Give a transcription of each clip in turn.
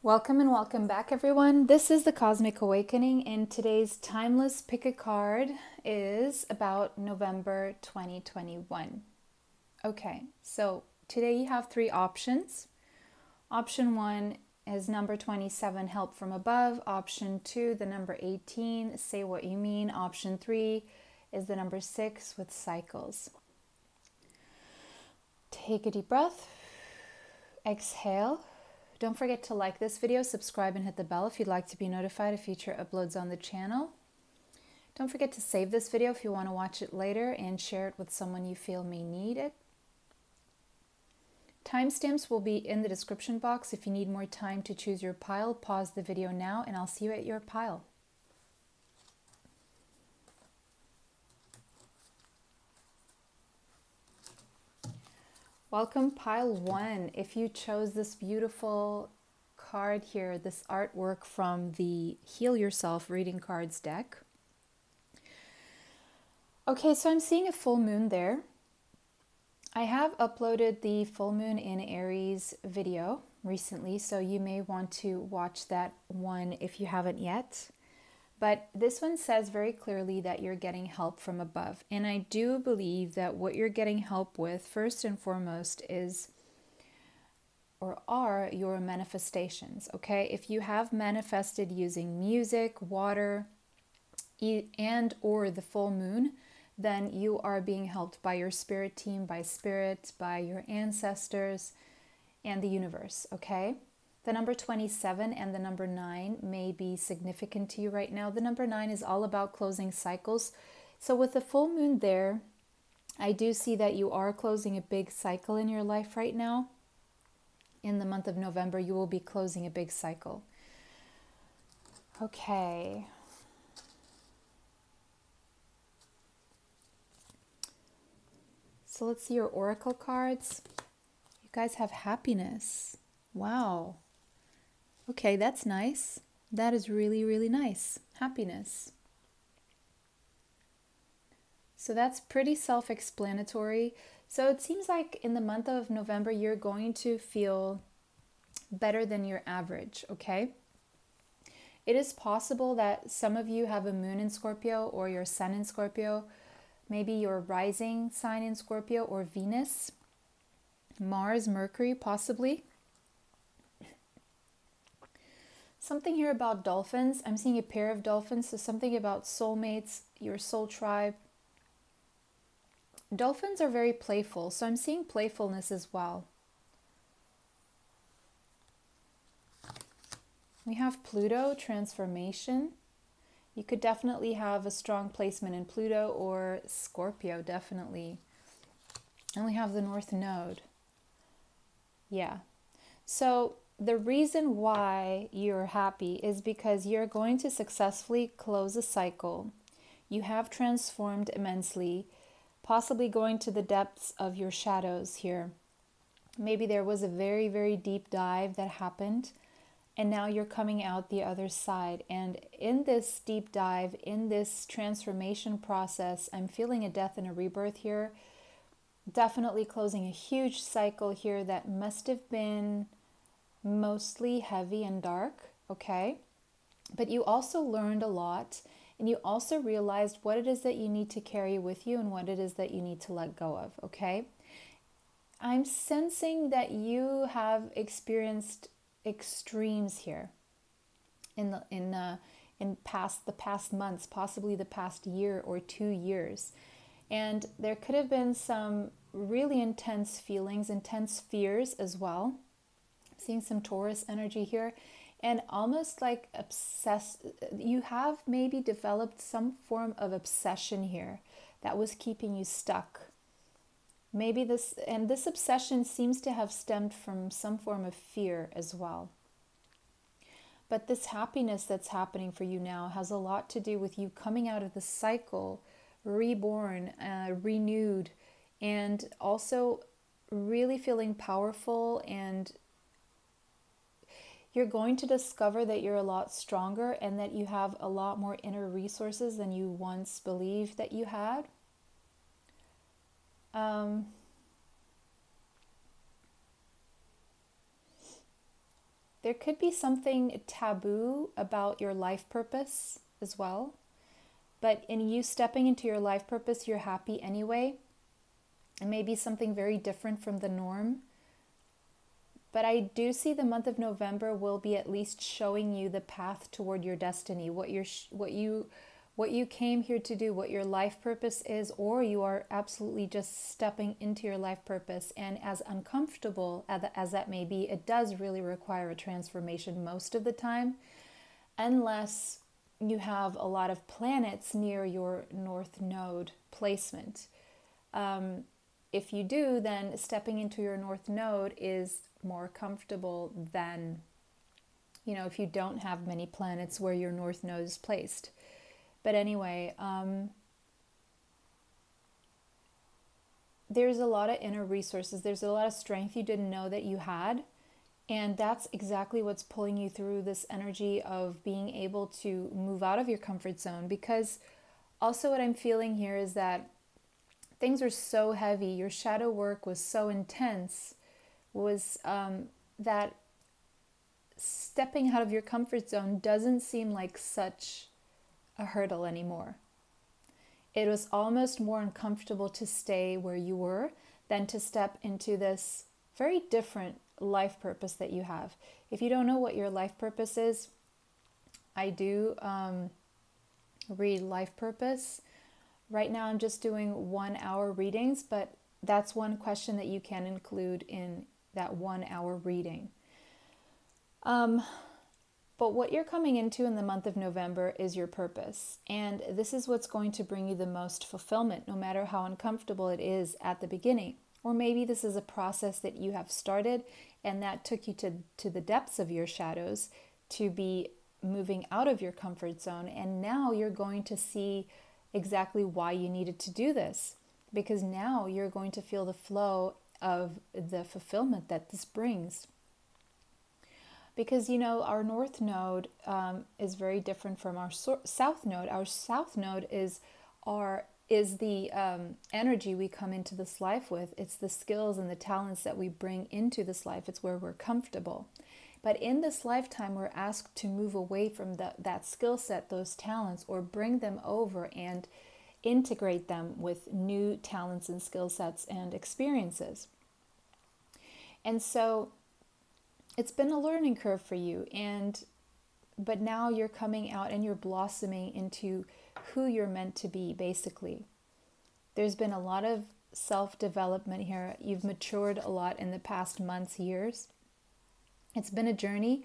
Welcome and welcome back, everyone. This is the Cosmic Awakening, and today's timeless pick a card is about November 2021. Okay, so today you have three options. Option 1 is number 27, help from above. Option 2, the number 18, say what you mean. Option 3 is the number 6 with cycles. Take a deep breath. Exhale. Don't forget to like this video, subscribe, and hit the bell if you'd like to be notified of future uploads on the channel. Don't forget to save this video if you want to watch it later and share it with someone you feel may need it. Timestamps will be in the description box. If you need more time to choose your pile, pause the video now and I'll see you at your pile. Welcome pile 1. If you chose this beautiful card here, this artwork from the Heal Yourself Reading Cards deck. Okay, so I'm seeing a full moon there. I have uploaded the full moon in Aries video recently, so you may want to watch that one if you haven't yet. But this one says very clearly that you're getting help from above. And I do believe that what you're getting help with, first and foremost, is or are your manifestations, okay? If you have manifested using music, water, and or the full moon, then you are being helped by your spirit team, by spirit, by your ancestors, and the universe, okay? The number 27 and the number 9 may be significant to you right now. The number 9 is all about closing cycles. So with the full moon there, I do see that you are closing a big cycle in your life right now. In the month of November, you will be closing a big cycle. Okay. So let's see your oracle cards. You guys have happiness. Wow. Okay, that's nice. That is really, really nice. Happiness. So that's pretty self-explanatory. So it seems like in the month of November, you're going to feel better than your average, okay? It is possible that some of you have a moon in Scorpio or your sun in Scorpio, maybe your rising sign in Scorpio or Venus, Mars, Mercury, possibly. Something here about dolphins. I'm seeing a pair of dolphins, so something about soulmates, your soul tribe. Dolphins are very playful, so I'm seeing playfulness as well. We have Pluto, transformation. You could definitely have a strong placement in Pluto or Scorpio, definitely. And we have the North Node. Yeah. So the reason why you're happy is because you're going to successfully close a cycle. You have transformed immensely, possibly going to the depths of your shadows here. Maybe there was a very, very deep dive that happened, and now you're coming out the other side. And in this deep dive, in this transformation process, I'm feeling a death and a rebirth here. Definitely closing a huge cycle here that must have been mostly heavy and dark, okay? But you also learned a lot, and you also realized what it is that you need to carry with you and what it is that you need to let go of, okay? I'm sensing that you have experienced extremes here in the past months, possibly the past year or 2 years. And there could have been some really intense feelings, intense fears as well. Seeing some Taurus energy here, and almost like obsessed. You have maybe developed some form of obsession here that was keeping you stuck. Maybe this obsession seems to have stemmed from some form of fear as well. But this happiness that's happening for you now has a lot to do with you coming out of the cycle, reborn, renewed, and also really feeling powerful, and you're going to discover that you're a lot stronger and that you have a lot more inner resources than you once believed that you had. there could be something taboo about your life purpose as well. But in you stepping into your life purpose, you're happy anyway. It may be something very different from the norm. But I do see the month of November will be at least showing you the path toward your destiny, what you came here to do, what your life purpose is, or you are absolutely just stepping into your life purpose. And as uncomfortable as that may be, it does really require a transformation most of the time, unless you have a lot of planets near your North Node placement. If you do, then stepping into your North Node is more comfortable than, if you don't have many planets where your North Node is placed. But anyway, there's a lot of inner resources. There's a lot of strength you didn't know that you had. And that's exactly what's pulling you through this energy of being able to move out of your comfort zone. Because also what I'm feeling here is that things are so heavy. Your shadow work was so intense, that stepping out of your comfort zone doesn't seem like such a hurdle anymore. It was almost more uncomfortable to stay where you were than to step into this very different life purpose that you have. If you don't know what your life purpose is, I do read life purpose. Right now I'm just doing 1 hour readings, but that's one question that you can include in that 1 hour reading. But what you're coming into in the month of November is your purpose. And this is what's going to bring you the most fulfillment, no matter how uncomfortable it is at the beginning. Or maybe this is a process that you have started and that took you to the depths of your shadows to be moving out of your comfort zone. And now you're going to see exactly why you needed to do this. Because now you're going to feel the flow of the fulfillment that this brings. Because, our North Node is very different from our South Node. Our South Node is the energy we come into this life with. It's the skills and the talents that we bring into this life. It's where we're comfortable. But in this lifetime, we're asked to move away from that skill set, those talents, or bring them over and integrate them with new talents and skill sets and experiences. And so it's been a learning curve for you, but now you're coming out and you're blossoming into who you're meant to be, basically. There's been a lot of self-development here. You've matured a lot in the past months, years. It's been a journey,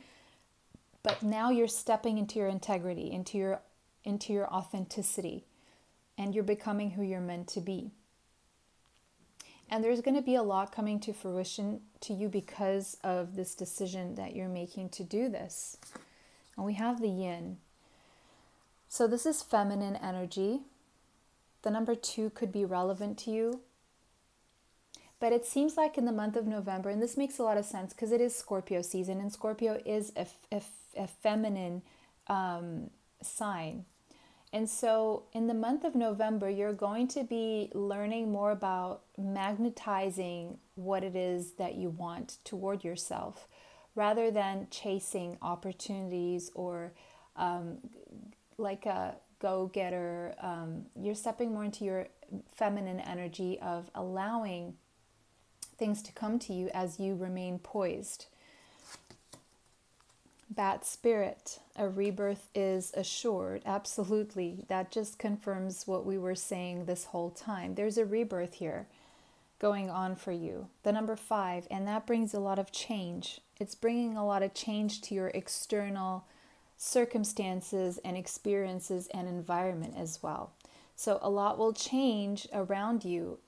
but now you're stepping into your integrity, into your authenticity, and you're becoming who you're meant to be. And there's going to be a lot coming to fruition to you because of this decision that you're making to do this. And we have the yin. So this is feminine energy. The number 2 could be relevant to you. But it seems like in the month of November, and this makes a lot of sense because it is Scorpio season, and Scorpio is a feminine sign. And so in the month of November, you're going to be learning more about magnetizing what it is that you want toward yourself, rather than chasing opportunities or like a go-getter. You're stepping more into your feminine energy of allowing things to come to you as you remain poised. Bat spirit, a rebirth is assured. Absolutely. That just confirms what we were saying this whole time. There's a rebirth here going on for you. The number 5, and that brings a lot of change. It's bringing a lot of change to your external circumstances and experiences and environment as well. So a lot will change around you.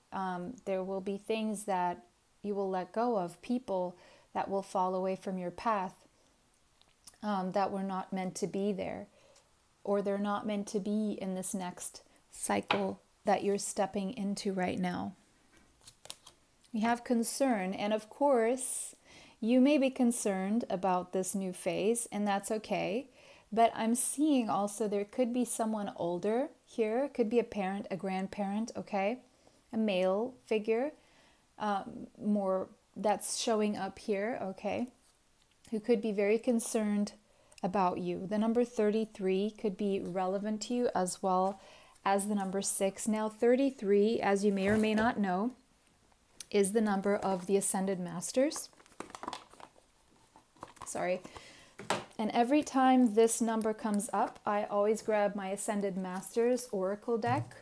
There will be things that you will let go of, people that will fall away from your path. That were not meant to be there, or they're not meant to be in this next cycle that you're stepping into right now. We have concern, and of course, you may be concerned about this new phase, and that's okay. But I'm seeing also there could be someone older here. It could be a parent, a grandparent, okay? A male figure, more that's showing up here, okay? who could be very concerned about you. The number 33 could be relevant to you as well as the number 6. Now, 33, as you may or may not know, is the number of the Ascended Masters. Sorry. And every time this number comes up, I always grab my Ascended Masters Oracle deck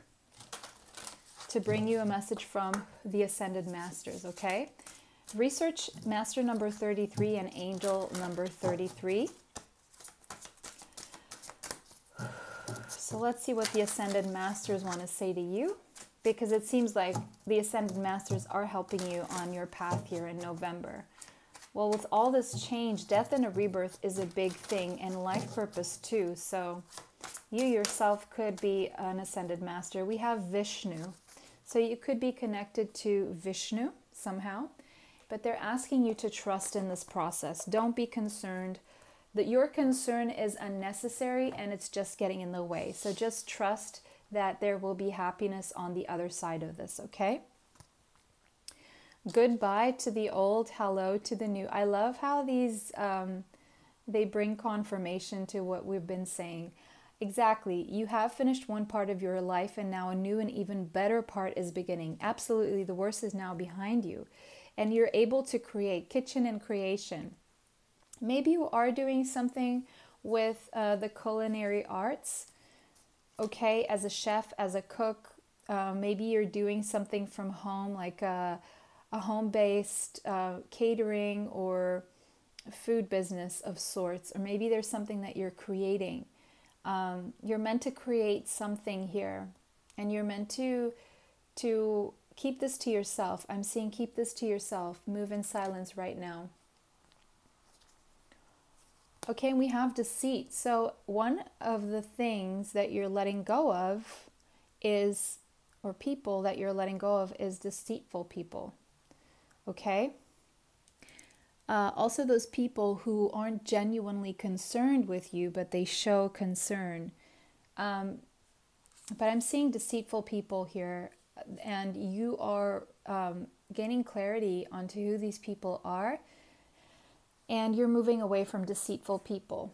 to bring you a message from the Ascended Masters, okay? Research Master number 33 and Angel number 33. So let's see what the Ascended Masters want to say to you, because it seems like the Ascended Masters are helping you on your path here in November. Well, with all this change, death and a rebirth is a big thing, and life purpose too. So you yourself could be an Ascended Master. We have Vishnu. So you could be connected to Vishnu somehow, but they're asking you to trust in this process. Don't be concerned that your concern is unnecessary and it's just getting in the way. So just trust that there will be happiness on the other side of this, okay? Goodbye to the old, hello to the new. I love how these, they bring confirmation to what we've been saying. Exactly. You have finished one part of your life and now a new and even better part is beginning. Absolutely. The worst is now behind you. And you're able to create kitchen and creation. Maybe you are doing something with the culinary arts. Okay, as a chef, as a cook. Maybe you're doing something from home, like a home-based catering or food business of sorts. Or maybe there's something that you're creating. You're meant to create something here, and you're meant to keep this to yourself. I'm seeing keep this to yourself. Move in silence right now. Okay, and we have deceit. So one of the things that you're letting go of is, or people that you're letting go of, is deceitful people. Okay? Also those people who aren't genuinely concerned with you, but they show concern. But I'm seeing deceitful people here, and you are gaining clarity onto who these people are, and you're moving away from deceitful people,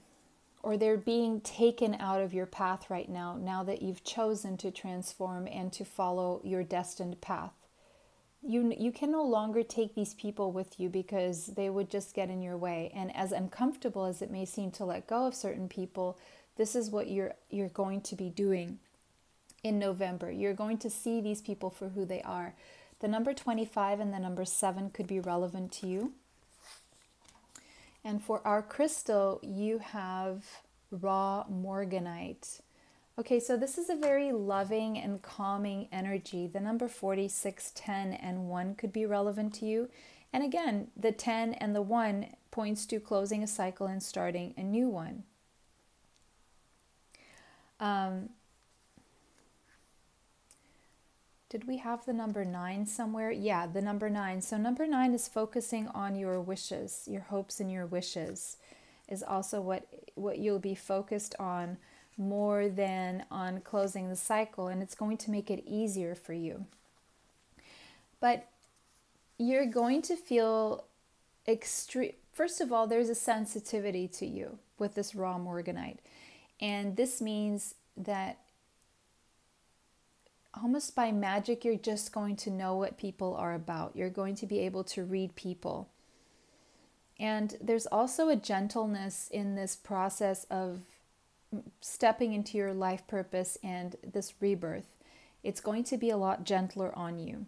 or they're being taken out of your path right now that you've chosen to transform and to follow your destined path. You can no longer take these people with you because they would just get in your way. And as uncomfortable as it may seem to let go of certain people, this is what you're going to be doing in November. You're going to see these people for who they are. The number 25 and the number 7 could be relevant to you. And for our crystal, you have raw morganite. Okay, so this is a very loving and calming energy. The number 46, 10, and 1 could be relevant to you. And again, the 10 and the 1 points to closing a cycle and starting a new one. Did we have the number 9 somewhere? Yeah, the number 9. So number 9 is focusing on your wishes, your hopes and your wishes is also what you'll be focused on more than on closing the cycle, and it's going to make it easier for you. But you're going to feel extreme. First of all, there's a sensitivity to you with this raw morganite, and this means that almost by magic, you're just going to know what people are about. You're going to be able to read people. And there's also a gentleness in this process of stepping into your life purpose and this rebirth. It's going to be a lot gentler on you.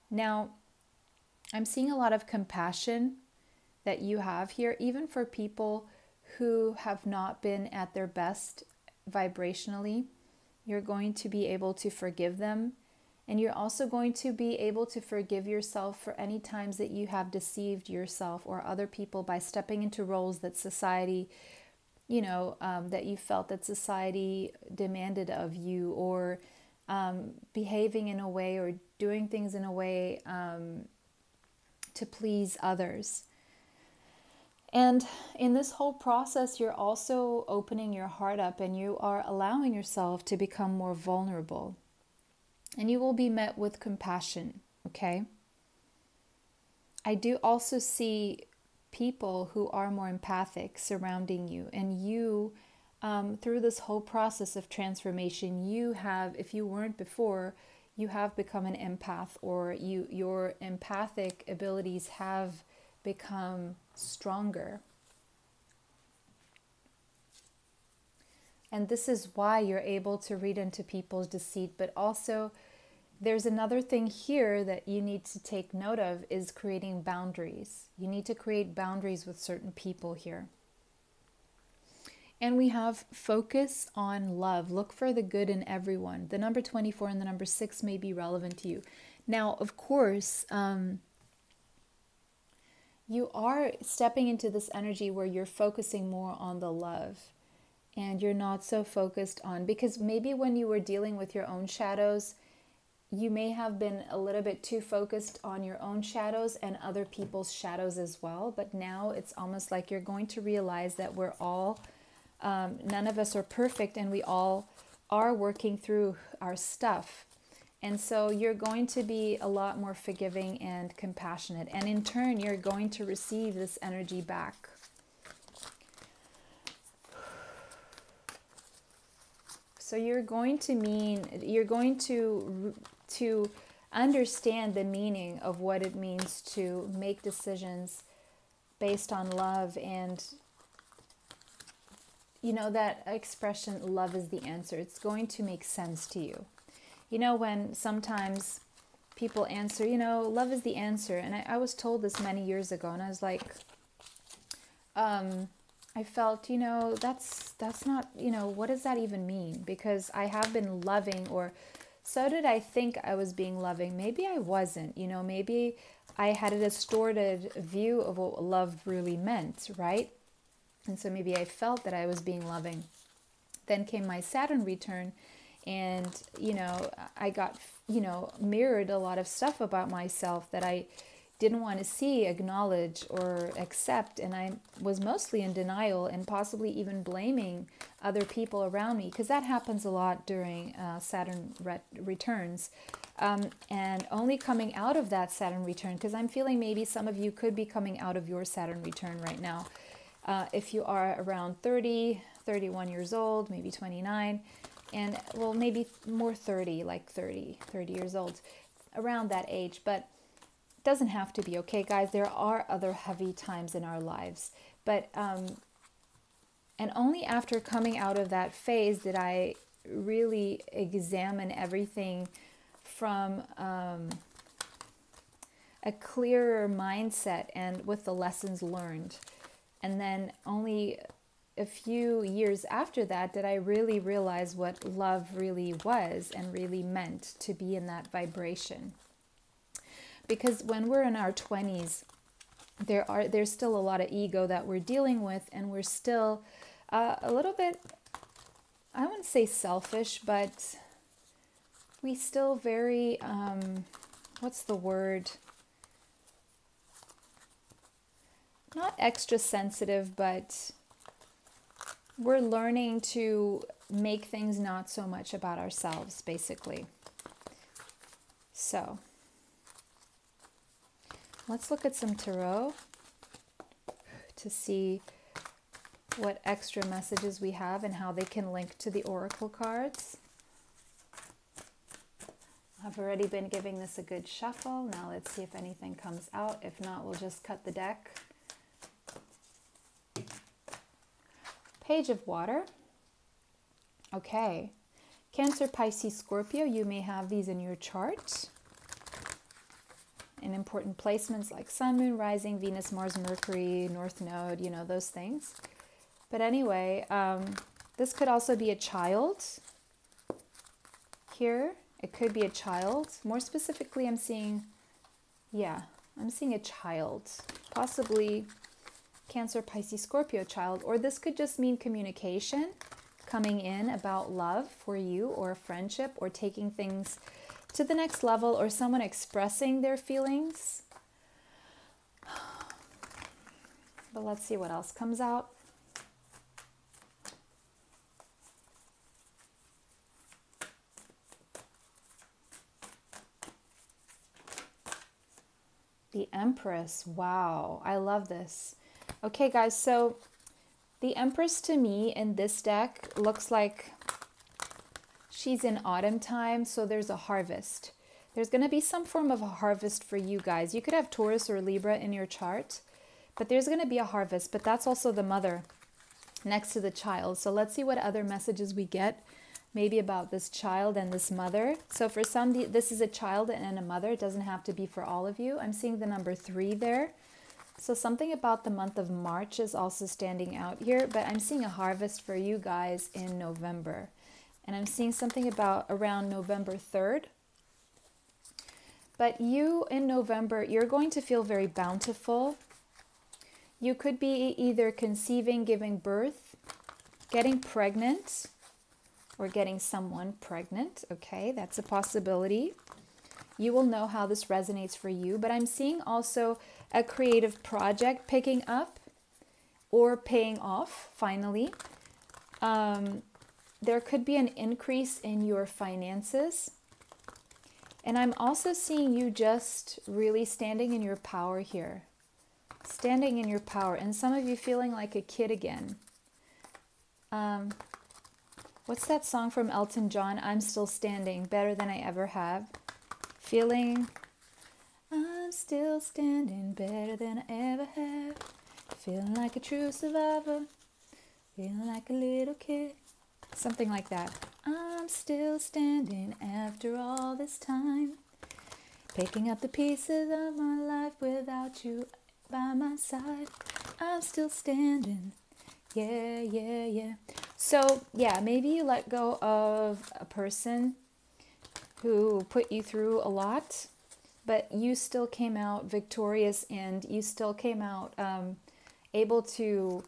Now, I'm seeing a lot of compassion that you have here, even for people who have not been at their best vibrationally. You're going to be able to forgive them, and you're also going to be able to forgive yourself for any times that you have deceived yourself or other people by stepping into roles that society, that you felt that society demanded of you, or behaving in a way or doing things in a way to please others. And in this whole process, you're also opening your heart up, and you are allowing yourself to become more vulnerable. And you will be met with compassion, okay? I do also see people who are more empathic surrounding you, and you, through this whole process of transformation, you have, if you weren't before, you have become an empath, or your empathic abilities have become stronger. And this is why you're able to read into people's deceit. But also, there's another thing here that you need to take note of, is creating boundaries. You need to create boundaries with certain people here. And we have focus on love. Look for the good in everyone. The number 24 and the number 6 may be relevant to you. Now, of course, you are stepping into this energy where you're focusing more on the love. And you're not so focused on, because maybe when you were dealing with your own shadows, you may have been a little bit too focused on your own shadows and other people's shadows as well. But now it's almost like you're going to realize that we're all, none of us are perfect, and we all are working through our stuff. And so you're going to be a lot more forgiving and compassionate. And in turn, you're going to receive this energy back. So you're going to understand the meaning of what it means to make decisions based on love. And you know that expression, love is the answer. It's going to make sense to you. You know, when sometimes people answer, you know, love is the answer. And I was told this many years ago, and I was like, I felt, you know, that's not, you know, what does that even mean? Because I have been loving, or so did I think I was being loving. Maybe I wasn't, you know, maybe I had a distorted view of what love really meant, right? And so maybe I felt that I was being loving. Then came my Saturn return, and, you know, I got, you know, mirrored a lot of stuff about myself that I didn't want to see, acknowledge, or accept. And I was mostly in denial, and possibly even blaming other people around me, because that happens a lot during Saturn returns. And only coming out of that Saturn return, because I'm feeling maybe some of you could be coming out of your Saturn return right now. If you are around 30, 31 years old, maybe 29, and well, maybe more 30, like 30 years old, around that age. But doesn't have to be, okay, guys? There are other heavy times in our lives, but and only after coming out of that phase did I really examine everything from a clearer mindset and with the lessons learned. And then only a few years after that did I really realize what love really was and really meant to be in that vibration. Because when we're in our 20s, there's still a lot of ego that we're dealing with, and we're still a little bit, I wouldn't say selfish, but we still very, what's the word? Not extra sensitive, but we're learning to make things not so much about ourselves, basically. So let's look at some tarot to see what extra messages we have and how they can link to the oracle cards. I've already been giving this a good shuffle. Now let's see if anything comes out. If not, we'll just cut the deck. Page of Water. Okay. Cancer, Pisces, Scorpio. You may have these in your chart. In important placements like Sun, Moon, Rising, Venus, Mars, Mercury, North Node, you know, those things. But anyway, this could also be a child here. It could be a child. More specifically, I'm seeing a child. Possibly Cancer, Pisces, Scorpio child. Or this could just mean communication coming in about love for you, or a friendship, or taking things to the next level, or someone expressing their feelings. But let's see what else comes out. The Empress. Wow, I love this. Okay, guys, so the Empress to me in this deck looks like she's in autumn time, so there's a harvest. There's going to be some form of a harvest for you guys. You could have Taurus or Libra in your chart, but there's going to be a harvest, but that's also the mother next to the child. So let's see what other messages we get, maybe about this child and this mother. So for some, this is a child and a mother. It doesn't have to be for all of you. I'm seeing the number 3 there. So something about the month of March is also standing out here, but I'm seeing a harvest for you guys in November. And I'm seeing something about around November 3rd. But you in November, you're going to feel very bountiful. You could be either conceiving, giving birth, getting pregnant, or getting someone pregnant. Okay, that's a possibility. You will know how this resonates for you. But I'm seeing also a creative project picking up or paying off, finally. There could be an increase in your finances. And I'm also seeing you just really standing in your power here. Standing in your power. And some of you feeling like a kid again. What's that song from Elton John? I'm still standing, better than I ever have. Feeling, I'm still standing, better than I ever have. Feeling like a true survivor. Feeling like a little kid. Something like that. I'm still standing after all this time. Picking up the pieces of my life without you by my side. I'm still standing. Yeah, yeah, yeah. So, yeah, maybe you let go of a person who put you through a lot, but you still came out victorious, and you still came out able to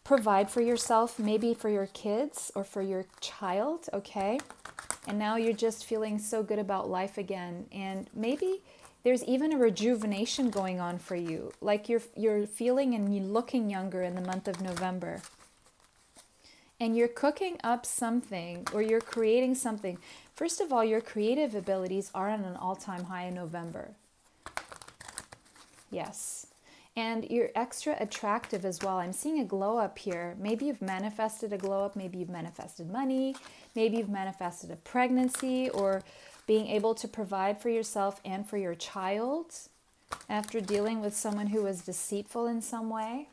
provide for yourself, maybe for your kids or for your child, okay? And now you're just feeling so good about life again. And maybe there's even a rejuvenation going on for you. Like you're feeling and you're looking younger in the month of November. And you're cooking up something, or you're creating something. First of all, your creative abilities are on an all-time high in November. Yes. And you're extra attractive as well. I'm seeing a glow up here. Maybe you've manifested a glow up. Maybe you've manifested money. Maybe you've manifested a pregnancy, or being able to provide for yourself and for your child after dealing with someone who was deceitful in some way.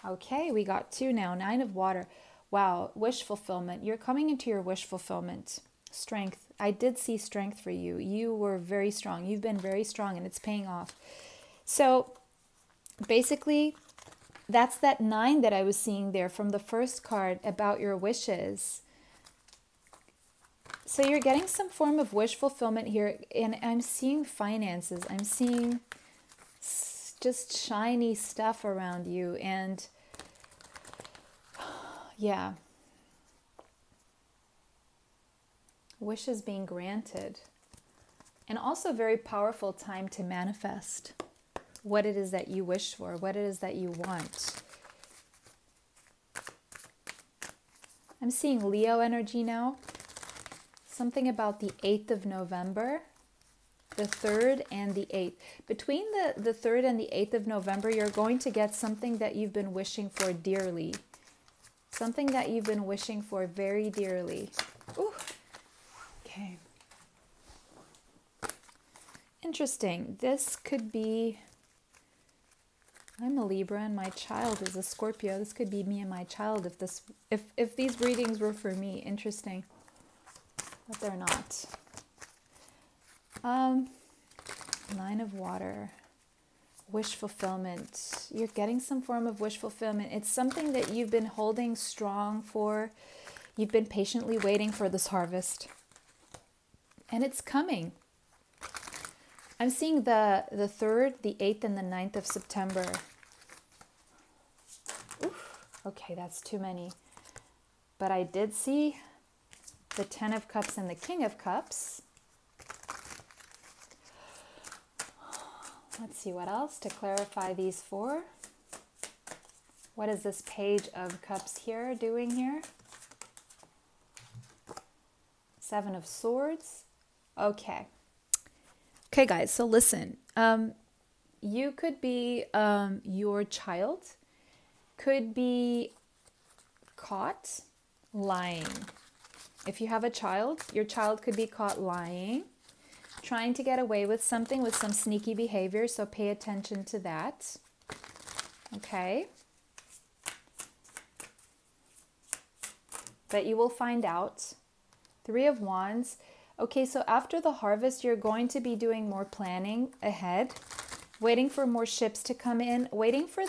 Okay, we got 2 now. 9 of water. Wow, wish fulfillment. You're coming into your wish fulfillment. Strength. I did see strength for you. You were very strong. You've been very strong, and it's paying off. So basically, that's that 9 that I was seeing there from the first card about your wishes. So you're getting some form of wish fulfillment here, and I'm seeing finances. I'm seeing just shiny stuff around you, and yeah, wishes being granted. And also a very powerful time to manifest what it is that you wish for, what it is that you want. I'm seeing Leo energy now. Something about the 8th of November, the 3rd and the 8th. Between the 3rd and the 8th of November, you're going to get something that you've been wishing for dearly. Something that you've been wishing for very dearly. Ooh. Okay. Interesting. This could be, I'm a Libra and my child is a Scorpio. This could be me and my child if these readings were for me. Interesting. But they're not. 9 of water. Wish fulfillment. You're getting some form of wish fulfillment. It's something that you've been holding strong for. You've been patiently waiting for this harvest. And it's coming. I'm seeing the 3rd, the 8th, and the 9th of September. Oof. Okay, that's too many. But I did see the 10 of Cups and the King of Cups. Let's see what else to clarify these for. What is this Page of Cups here doing here? 7 of Swords. Okay. Okay, guys, so listen. you could be, your child could be caught lying. If you have a child, your child could be caught lying, trying to get away with something with some sneaky behavior. So pay attention to that. Okay. But you will find out. 3 of Wands. Okay, so after the harvest, you're going to be doing more planning ahead, waiting for more ships to come in, waiting for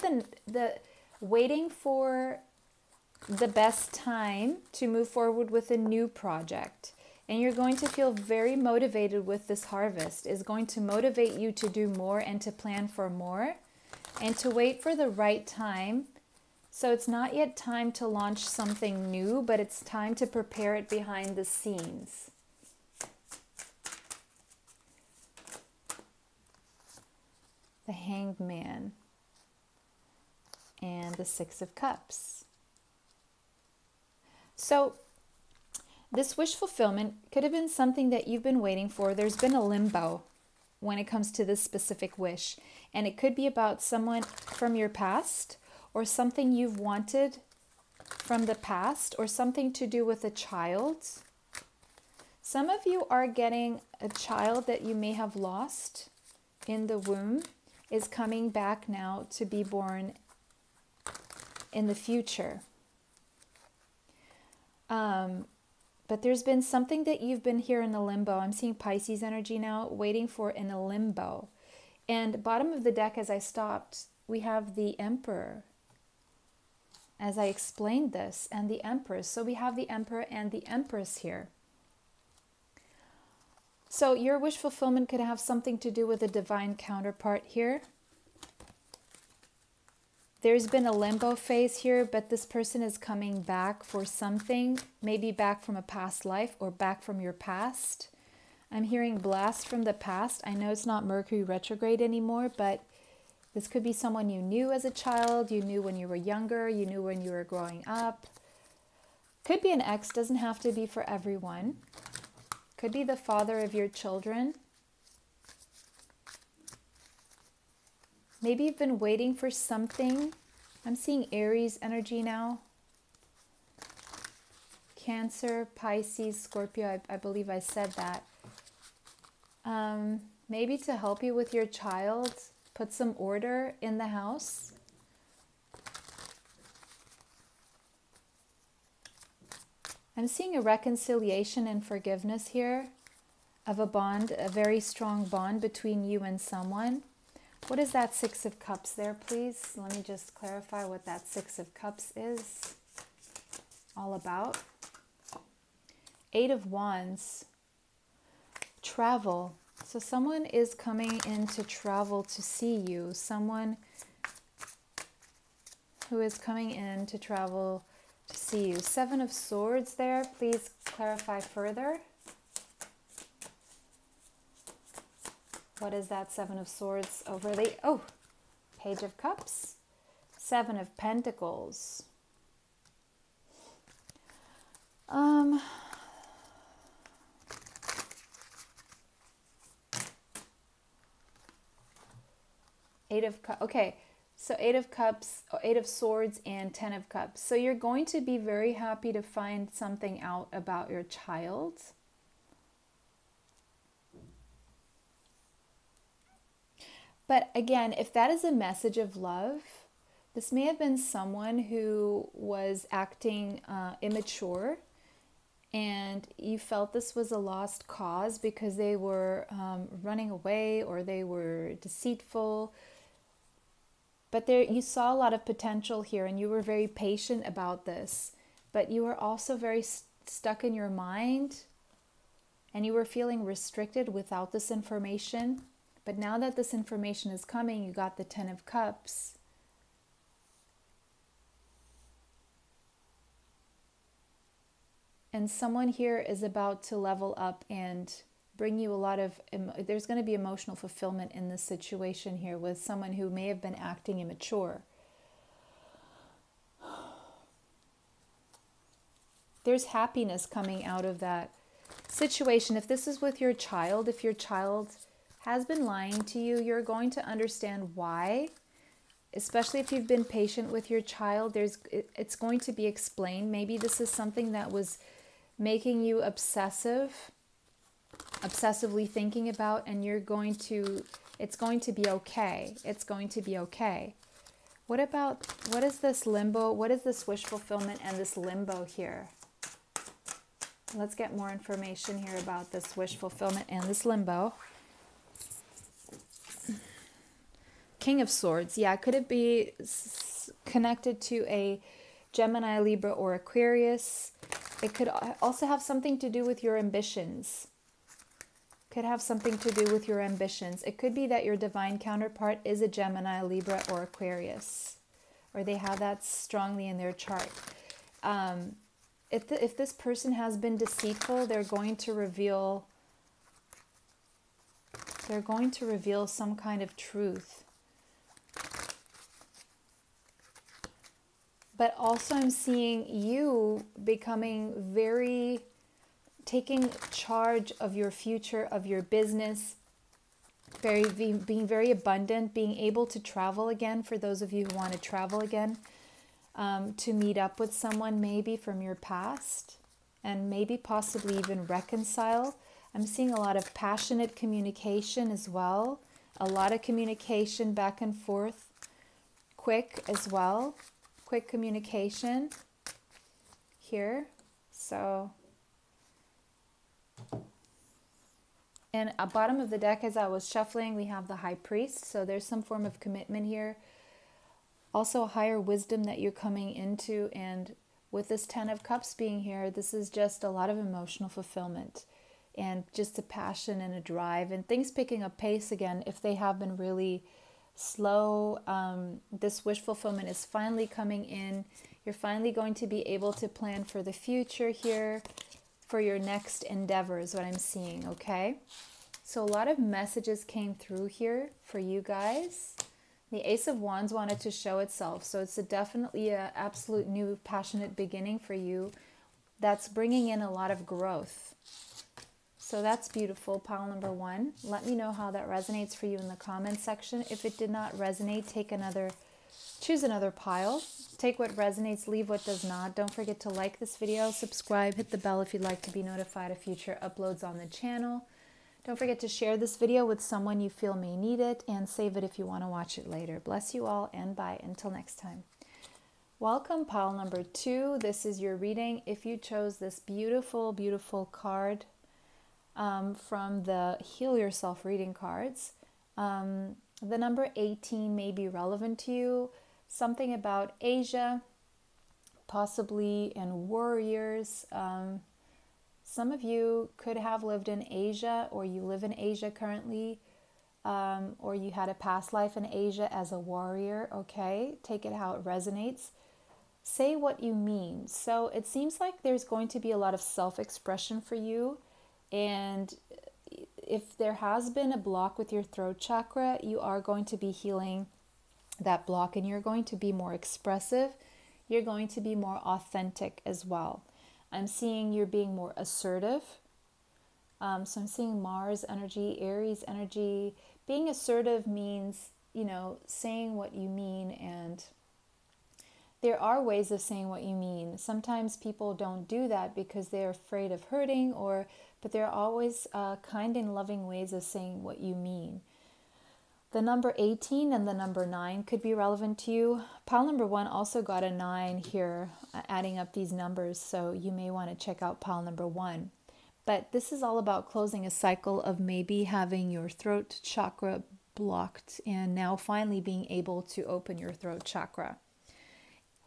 the best time to move forward with a new project. And you're going to feel very motivated with this harvest. It's going to motivate you to do more and to plan for more and to wait for the right time. So it's not yet time to launch something new, but it's time to prepare it behind the scenes. The Hanged Man and the 6 of Cups. So this wish fulfillment could have been something that you've been waiting for. There's been a limbo when it comes to this specific wish. And it could be about someone from your past or something you've wanted from the past or something to do with a child. Some of you are getting a child that you may have lost in the womb is coming back now to be born in the future. But there's been something that you've been here in a limbo. I'm seeing Pisces energy now, waiting for in a limbo. And bottom of the deck, as I stopped, we have the Emperor. As I explained this, and the Empress. So we have the Emperor and the Empress here. So your wish fulfillment could have something to do with a divine counterpart here. There's been a limbo phase here, but this person is coming back for something, maybe back from a past life or back from your past. I'm hearing blast from the past. I know it's not Mercury retrograde anymore, but this could be someone you knew as a child, you knew when you were younger, you knew when you were growing up. Could be an ex, doesn't have to be for everyone. Could be the father of your children. Maybe you've been waiting for something. I'm seeing Aries energy now. Cancer, Pisces, Scorpio, I believe I said that. Maybe to help you with your child, put some order in the house. I'm seeing a reconciliation and forgiveness here of a bond, a very strong bond between you and someone. What is that 6 of Cups there, please? Let me just clarify what that 6 of Cups is all about. 8 of Wands. Travel. So someone is coming in to travel to see you. Someone who is coming in to travel to see you. 7 of Swords there. Please clarify further. What is that 7 of Swords over the... Oh, Page of Cups. 7 of Pentacles. Eight of Cups. Okay, so 8 of Cups, 8 of Swords, and 10 of Cups. So you're going to be very happy to find something out about your child. But again, if that is a message of love, this may have been someone who was acting immature, and you felt this was a lost cause because they were running away or they were deceitful. But there, you saw a lot of potential here, and you were very patient about this. But you were also very stuck in your mind, and you were feeling restricted without this information. But now that this information is coming, you got the 10 of Cups. And someone here is about to level up and bring you a lot of... There's going to be emotional fulfillment in this situation here with someone who may have been acting immature. There's happiness coming out of that situation. If this is with your child, if your child has been lying to you. You're going to understand why, especially if you've been patient with your child. It's going to be explained. Maybe this is something that was making you obsessively thinking about, and it's going to be okay. It's going to be okay. What is this limbo? What is this wish fulfillment and this limbo here? Let's get more information here about this wish fulfillment and this limbo. King of Swords. Yeah, could it be connected to a Gemini, Libra, or Aquarius? It could also have something to do with your ambitions. Could have something to do with your ambitions. It could be that your divine counterpart is a Gemini, Libra, or Aquarius, or they have that strongly in their chart. If this person has been deceitful, they're going to reveal some kind of truth. But also I'm seeing you taking charge of your future, of your business, being very abundant, being able to travel again, for those of you who want to travel again, to meet up with someone maybe from your past, and maybe possibly even reconcile. I'm seeing a lot of passionate communication as well, a lot of communication back and forth, quick as well, quick communication here. So, and at bottom of the deck, as I was shuffling, we have the High Priest. So there's some form of commitment here. Also a higher wisdom that you're coming into. And with this 10 of Cups being here, this is just a lot of emotional fulfillment and just a passion and a drive and things picking up pace again. If they have been really slow, this wish fulfillment is finally coming in. You're finally going to be able to plan for the future here, for your next endeavor is what I'm seeing, okay? So a lot of messages came through here for you guys. The Ace of Wands wanted to show itself, so it's definitely an absolute new passionate beginning for you that's bringing in a lot of growth. So that's beautiful, pile number 1. Let me know how that resonates for you in the comments section. If it did not resonate, choose another pile. Take what resonates, leave what does not. Don't forget to like this video, subscribe, hit the bell if you'd like to be notified of future uploads on the channel. Don't forget to share this video with someone you feel may need it, and save it if you want to watch it later. Bless you all, and bye until next time. Welcome, pile number 2. This is your reading. If you chose this beautiful, beautiful card from the Heal Yourself reading cards, the number 18 may be relevant to you. Something about Asia, possibly, and warriors. Some of you could have lived in Asia, or you live in Asia currently, or you had a past life in Asia as a warrior, okay? Take it how it resonates. Say what you mean. So it seems like there's going to be a lot of self-expression for you, and if there has been a block with your throat chakra, you are going to be healing that block, and you're going to be more expressive. You're going to be more authentic as well. I'm seeing you're being more assertive. So I'm seeing Mars energy, Aries energy. Being assertive means, saying what you mean, and there are ways of saying what you mean. Sometimes people don't do that because they're afraid of hurting, but there are always kind and loving ways of saying what you mean. The number 18 and the number 9 could be relevant to you. Pile number 1 also got a 9 here, adding up these numbers, so you may want to check out pile number 1. But this is all about closing a cycle of maybe having your throat chakra blocked and now finally being able to open your throat chakra.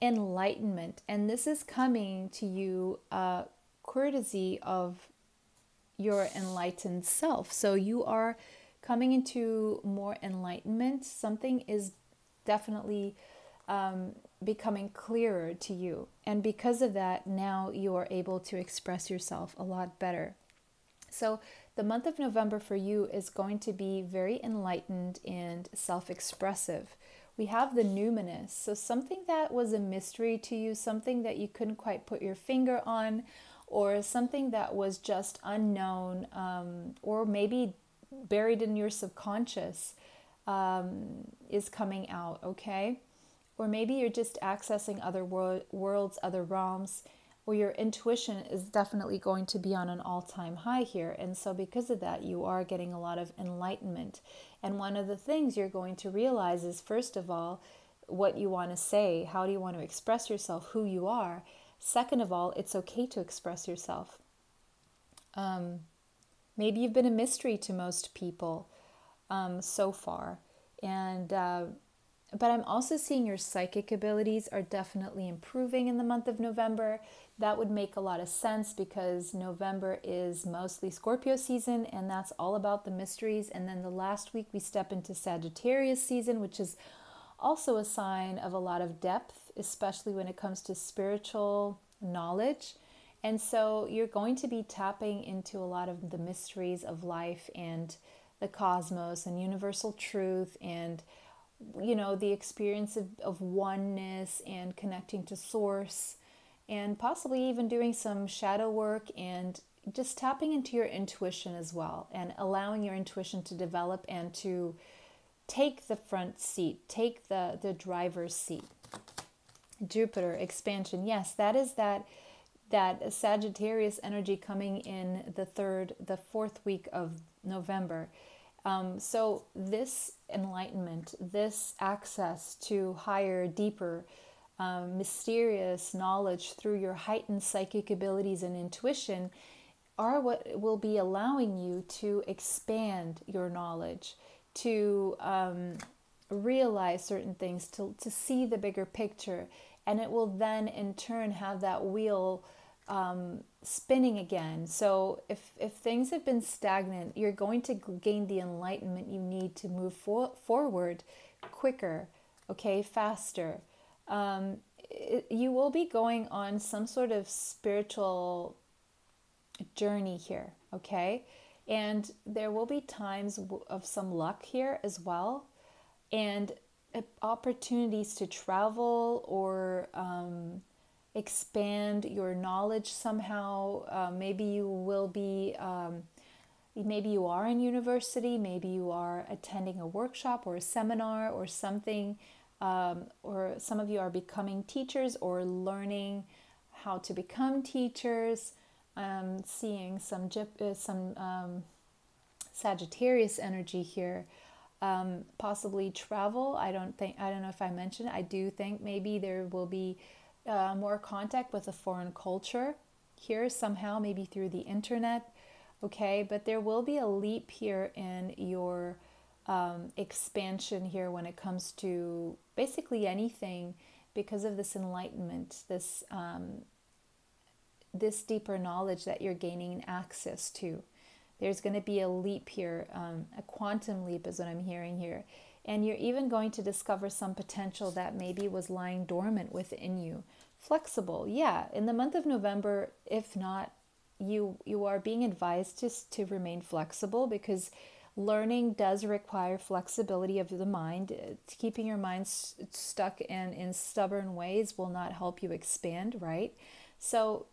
Enlightenment, and this is coming to you courtesy of your enlightened self. So you are coming into more enlightenment. Something is definitely becoming clearer to you. And because of that, now you are able to express yourself a lot better. So the month of November for you is going to be very enlightened and self-expressive. We have the numinous. So something that was a mystery to you, something that you couldn't quite put your finger on, or something that was just unknown, or maybe buried in your subconscious is coming out, okay? Or maybe you're just accessing other worlds, other realms, or your intuition is definitely going to be on an all-time high here. And so because of that, you are getting a lot of enlightenment. And one of the things you're going to realize is, first of all, what you want to say, how do you want to express yourself, who you are. Second of all, it's okay to express yourself. Maybe you've been a mystery to most people so far. And but I'm also seeing your psychic abilities are definitely improving in the month of November. That would make a lot of sense because November is mostly Scorpio season, and that's all about the mysteries. And then the last week we step into Sagittarius season, which is also a sign of a lot of depth, especially when it comes to spiritual knowledge. And so you're going to be tapping into a lot of the mysteries of life and the cosmos and universal truth and, you know, the experience of oneness and connecting to source, and possibly even doing some shadow work and just tapping into your intuition as well, and allowing your intuition to develop and to take the front seat, take the driver's seat. Jupiter expansion. Yes, that is that Sagittarius energy coming in the fourth week of November. So this enlightenment, this access to higher, deeper, mysterious knowledge through your heightened psychic abilities and intuition are what will be allowing you to expand your knowledge, to realize certain things, to see the bigger picture. And it will then in turn have that wheel spinning again. So if things have been stagnant, you're going to gain the enlightenment you need to move forward quicker, okay, faster. You will be going on some sort of spiritual journey here, okay? And there will be times of some luck here as well, and opportunities to travel or expand your knowledge somehow. Maybe you will be, maybe you are in university, maybe you are attending a workshop or a seminar or something, or some of you are becoming teachers or learning how to become teachers. Seeing some Sagittarius energy here. Possibly travel. I don't know if I mentioned it. I do think maybe there will be more contact with a foreign culture here somehow, maybe through the internet. Okay, but there will be a leap here in your expansion here when it comes to basically anything because of this enlightenment, this deeper knowledge that you're gaining access to. There's going to be a leap here, a quantum leap is what I'm hearing here. And you're even going to discover some potential that maybe was lying dormant within you. Flexible, yeah. In the month of November, if not, you are being advised to remain flexible because learning does require flexibility of the mind. Keeping your mind stuck in stubborn ways will not help you expand, right? So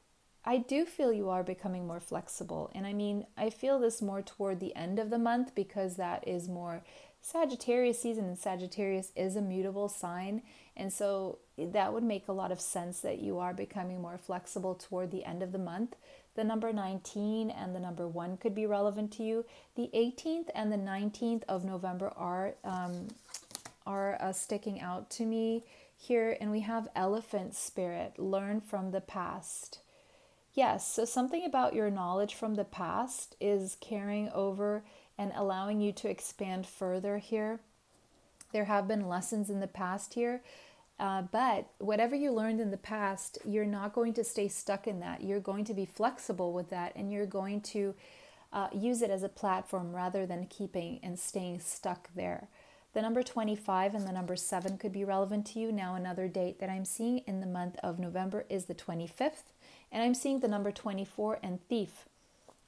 I do feel you are becoming more flexible. And I mean, I feel this more toward the end of the month because that is more Sagittarius season, and Sagittarius is a mutable sign. And so that would make a lot of sense that you are becoming more flexible toward the end of the month. The number 19 and the number 1 could be relevant to you. The 18th and the 19th of November are sticking out to me here. And we have elephant spirit, learn from the past. Yes, so something about your knowledge from the past is carrying over and allowing you to expand further here. There have been lessons in the past here, but whatever you learned in the past, you're not going to stay stuck in that. You're going to be flexible with that, and you're going to use it as a platform rather than keeping and staying stuck there. The number 25 and the number 7 could be relevant to you. Now, another date that I'm seeing in the month of November is the 25th. And I'm seeing the number 24 and thief.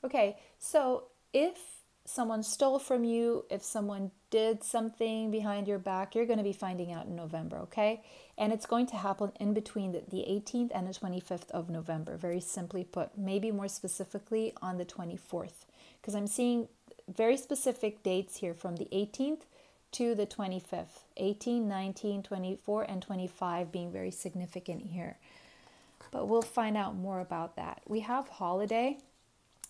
Okay, so if someone stole from you, if someone did something behind your back, you're going to be finding out in November, okay? And it's going to happen in between the 18th and the 25th of November, very simply put. Maybe more specifically on the 24th, because I'm seeing very specific dates here from the 18th to the 25th. 18, 19, 24, and 25 being very significant here. But we'll find out more about that. We have holiday.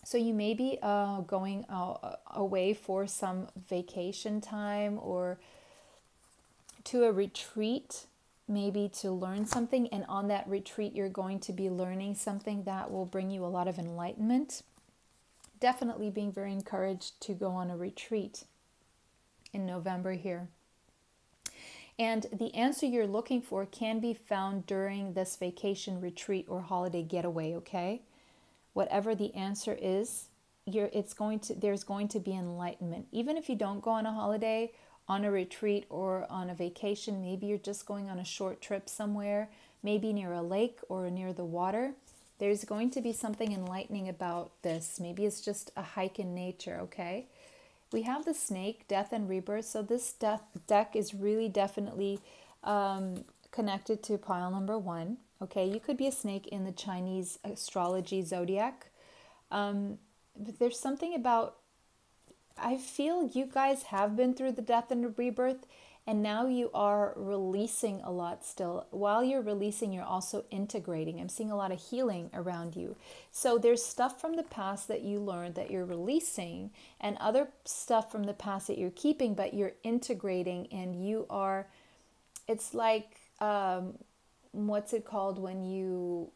So you may be going away for some vacation time or to a retreat, maybe to learn something. And on that retreat, you're going to be learning something that will bring you a lot of enlightenment. Definitely being very encouraged to go on a retreat in November here. And the answer you're looking for can be found during this vacation, retreat, or holiday getaway, okay? Whatever the answer is, there's going to be enlightenment. Even if you don't go on a holiday, on a retreat, or on a vacation, maybe you're just going on a short trip somewhere, maybe near a lake or near the water, there's going to be something enlightening about this. Maybe it's just a hike in nature, okay? We have the snake, death and rebirth. So this deck is really definitely connected to pile number 1. Okay, you could be a snake in the Chinese astrology zodiac. But there's something about, I feel you guys have been through the death and the rebirth, and now you are releasing a lot still. While you're releasing, you're also integrating. I'm seeing a lot of healing around you. So there's stuff from the past that you learned that you're releasing, and other stuff from the past that you're keeping, but you're integrating, and you are, it's like, what's it called when you're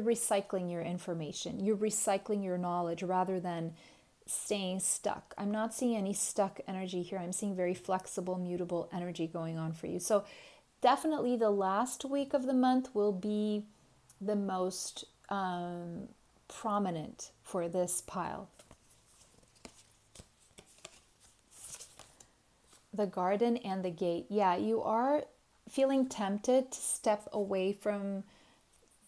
recycling your information. You're recycling your knowledge rather than staying stuck. I'm not seeing any stuck energy here. I'm seeing very flexible, mutable energy going on for you. So definitely the last week of the month will be the most prominent for this pile. The garden and the gate. Yeah, you are feeling tempted to step away from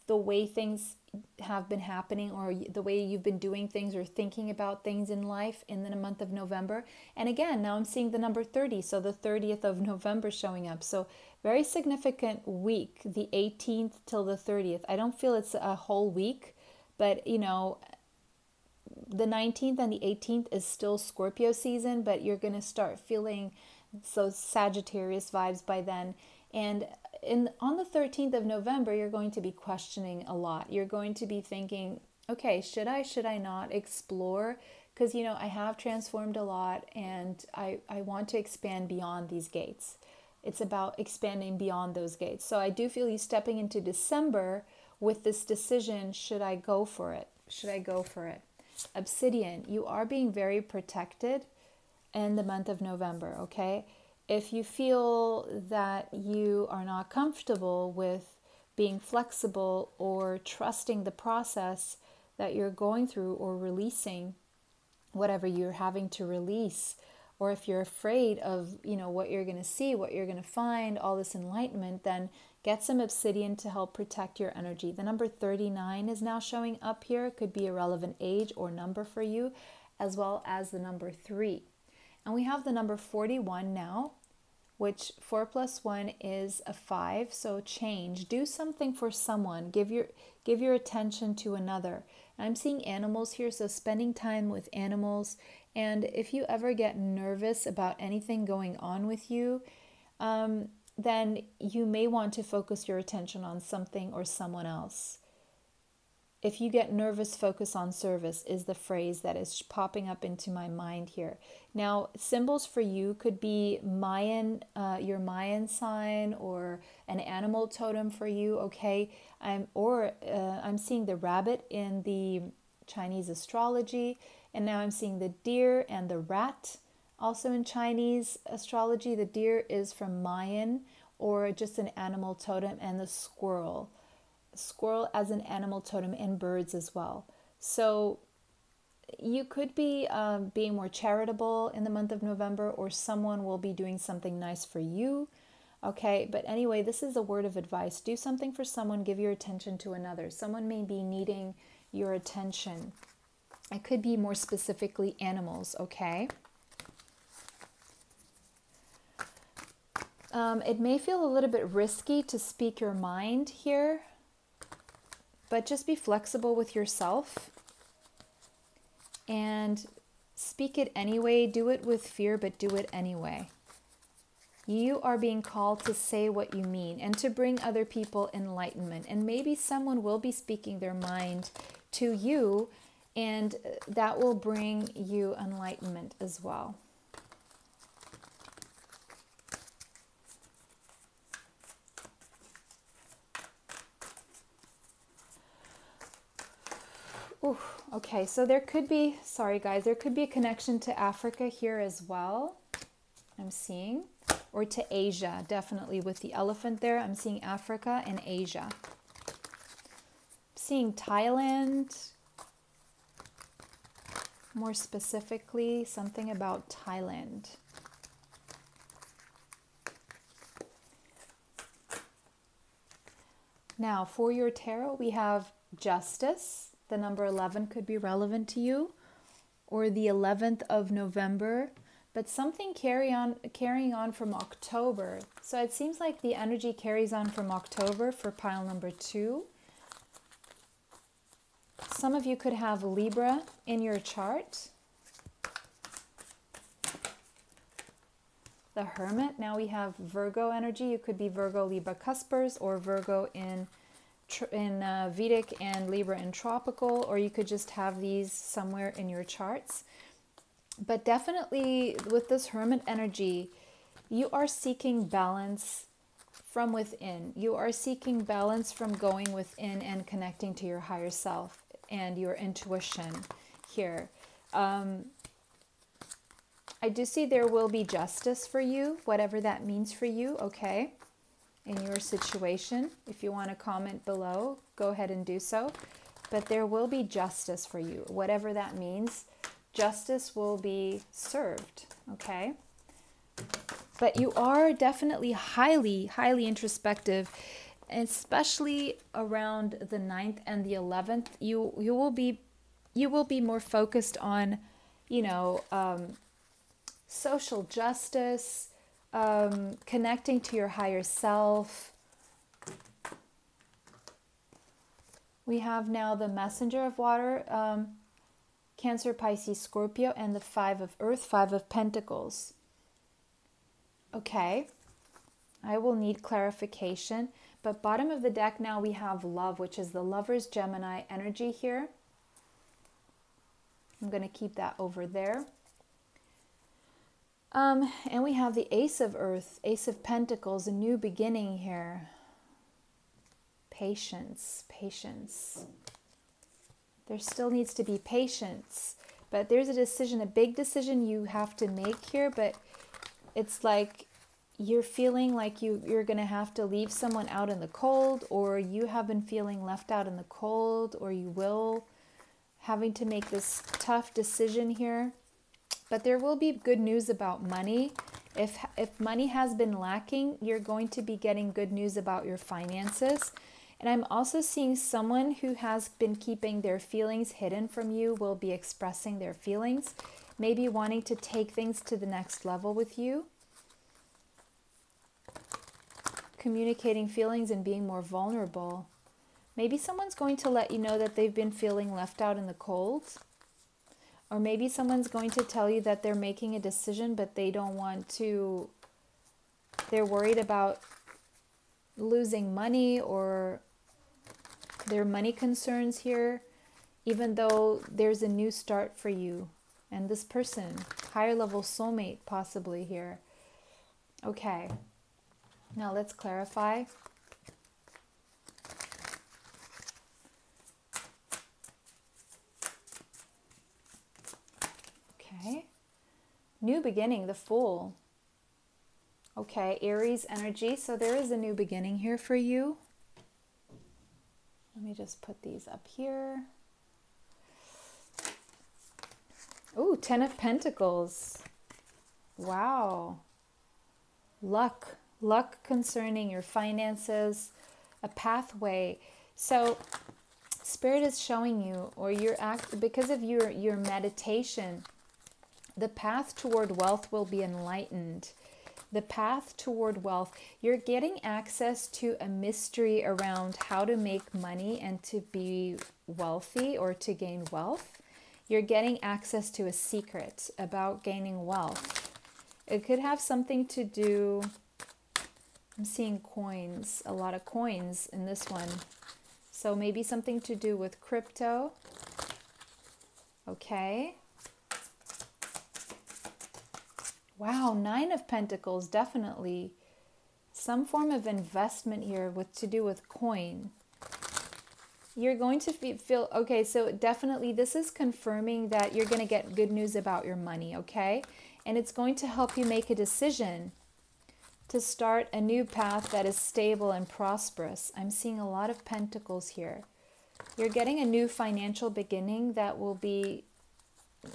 the way things have been happening, or the way you've been doing things or thinking about things in life in the month of November. And again, now I'm seeing the number 30, so the 30th of November showing up. So very significant week, the 18th till the 30th. I don't feel it's a whole week, but you know, the 19th and the 18th is still Scorpio season, but you're going to start feeling those Sagittarius vibes by then. And on the 13th of November, you're going to be questioning a lot. You're going to be thinking, okay, should I not explore? Because, you know, I have transformed a lot, and I want to expand beyond these gates. It's about expanding beyond those gates. So I do feel you stepping into December with this decision, should I go for it? Should I go for it? Obsidian, you are being very protected in the month of November, okay? If you feel that you are not comfortable with being flexible or trusting the process that you're going through, or releasing whatever you're having to release, or if you're afraid of, you know, what you're going to see, what you're going to find, all this enlightenment, then get some obsidian to help protect your energy. The number 39 is now showing up here. It could be a relevant age or number for you, as well as the number 3. And we have the number 41 now, which 4 plus 1 is a 5. So change, do something for someone, give your attention to another. And I'm seeing animals here, so spending time with animals. And if you ever get nervous about anything going on with you, then you may want to focus your attention on something or someone else. If you get nervous, focus on service is the phrase that is popping up into my mind here. Now, symbols for you could be Mayan, your Mayan sign, or an animal totem for you, okay? I'm seeing the rabbit in the Chinese astrology, and now I'm seeing the deer and the rat. Also in Chinese astrology, the deer is from Mayan, or just an animal totem, and the squirrel as an animal totem, and birds as well. So you could be being more charitable in the month of November, or someone will be doing something nice for you. Okay, but anyway, this is a word of advice. Do something for someone, give your attention to another. Someone may be needing your attention. It could be more specifically animals, okay? It may feel a little bit risky to speak your mind here, but just be flexible with yourself and Speak it anyway. Do it with fear, but do it anyway. You are being called to say what you mean and to bring other people enlightenment. And maybe someone will be speaking their mind to you, and that will bring you enlightenment as well. Ooh, okay, so there could be, sorry guys, there could be a connection to Africa here as well. I'm seeing, or to Asia, definitely with the elephant there. I'm seeing Africa and Asia. I'm seeing Thailand, more specifically, something about Thailand. Now, for your tarot, we have Justice. The number 11 could be relevant to you, or the 11th of November, but something carrying on from October. So it seems like the energy carries on from October for pile number 2. Some of you could have Libra in your chart. The Hermit. Now we have Virgo energy. You could be Virgo, Libra, Cuspers, or Virgo in Vedic and Libra in tropical, or you could just have these somewhere in your charts. But definitely with this Hermit energy, you are seeking balance from within. You are seeking balance from going within and connecting to your higher self and your intuition here. I do see there will be justice for you, whatever that means for you, okay? In your situation. If you want to comment below, go ahead and do so. But there will be justice for you, whatever that means. Justice will be served, okay? But you are definitely highly, highly introspective, especially around the 9th and the 11th. You will be more focused on, social justice, connecting to your higher self. We have now the Messenger of Water, Cancer, Pisces, Scorpio, and the 5 of Earth, 5 of Pentacles. Okay, I will need clarification, but bottom of the deck now we have Love, which is the Lover's Gemini energy here. I'm going to keep that over there. And we have the Ace of Earth, Ace of Pentacles, a new beginning here. Patience, patience. There still needs to be patience, but there's a decision, a big decision you have to make here, but it's like you're feeling like you're going to have to leave someone out in the cold, or you have been feeling left out in the cold, or you will having to make this tough decision here. But there will be good news about money. If money has been lacking, you're going to be getting good news about your finances. And I'm also seeing someone who has been keeping their feelings hidden from you will be expressing their feelings, maybe wanting to take things to the next level with you. Communicating feelings and being more vulnerable. Maybe someone's going to let you know that they've been feeling left out in the cold. Or maybe someone's going to tell you that they're making a decision, but they don't want to, they're worried about losing money, or their money concerns here, even though there's a new start for you and this person, higher level soulmate possibly here. Okay, now let's clarify. Okay, new beginning, the Fool. Okay, Aries energy. So there is a new beginning here for you. Let me just put these up here. Ooh, 10 of Pentacles. Wow. Luck. Luck concerning your finances, a pathway. So Spirit is showing you, or because of your meditation, the path toward wealth will be enlightened. The path toward wealth, you're getting access to a mystery around how to make money and to be wealthy or to gain wealth. you're getting access to a secret about gaining wealth. It could have something to do, I'm seeing coins, a lot of coins in this one. So maybe something to do with crypto. Okay. Wow, 9 of Pentacles, definitely. Some form of investment here with to do with coin. You're going to feel, okay, so definitely this is confirming that you're going to get good news about your money, okay? And it's going to help you make a decision to start a new path that is stable and prosperous. I'm seeing a lot of pentacles here. You're getting a new financial beginning that will be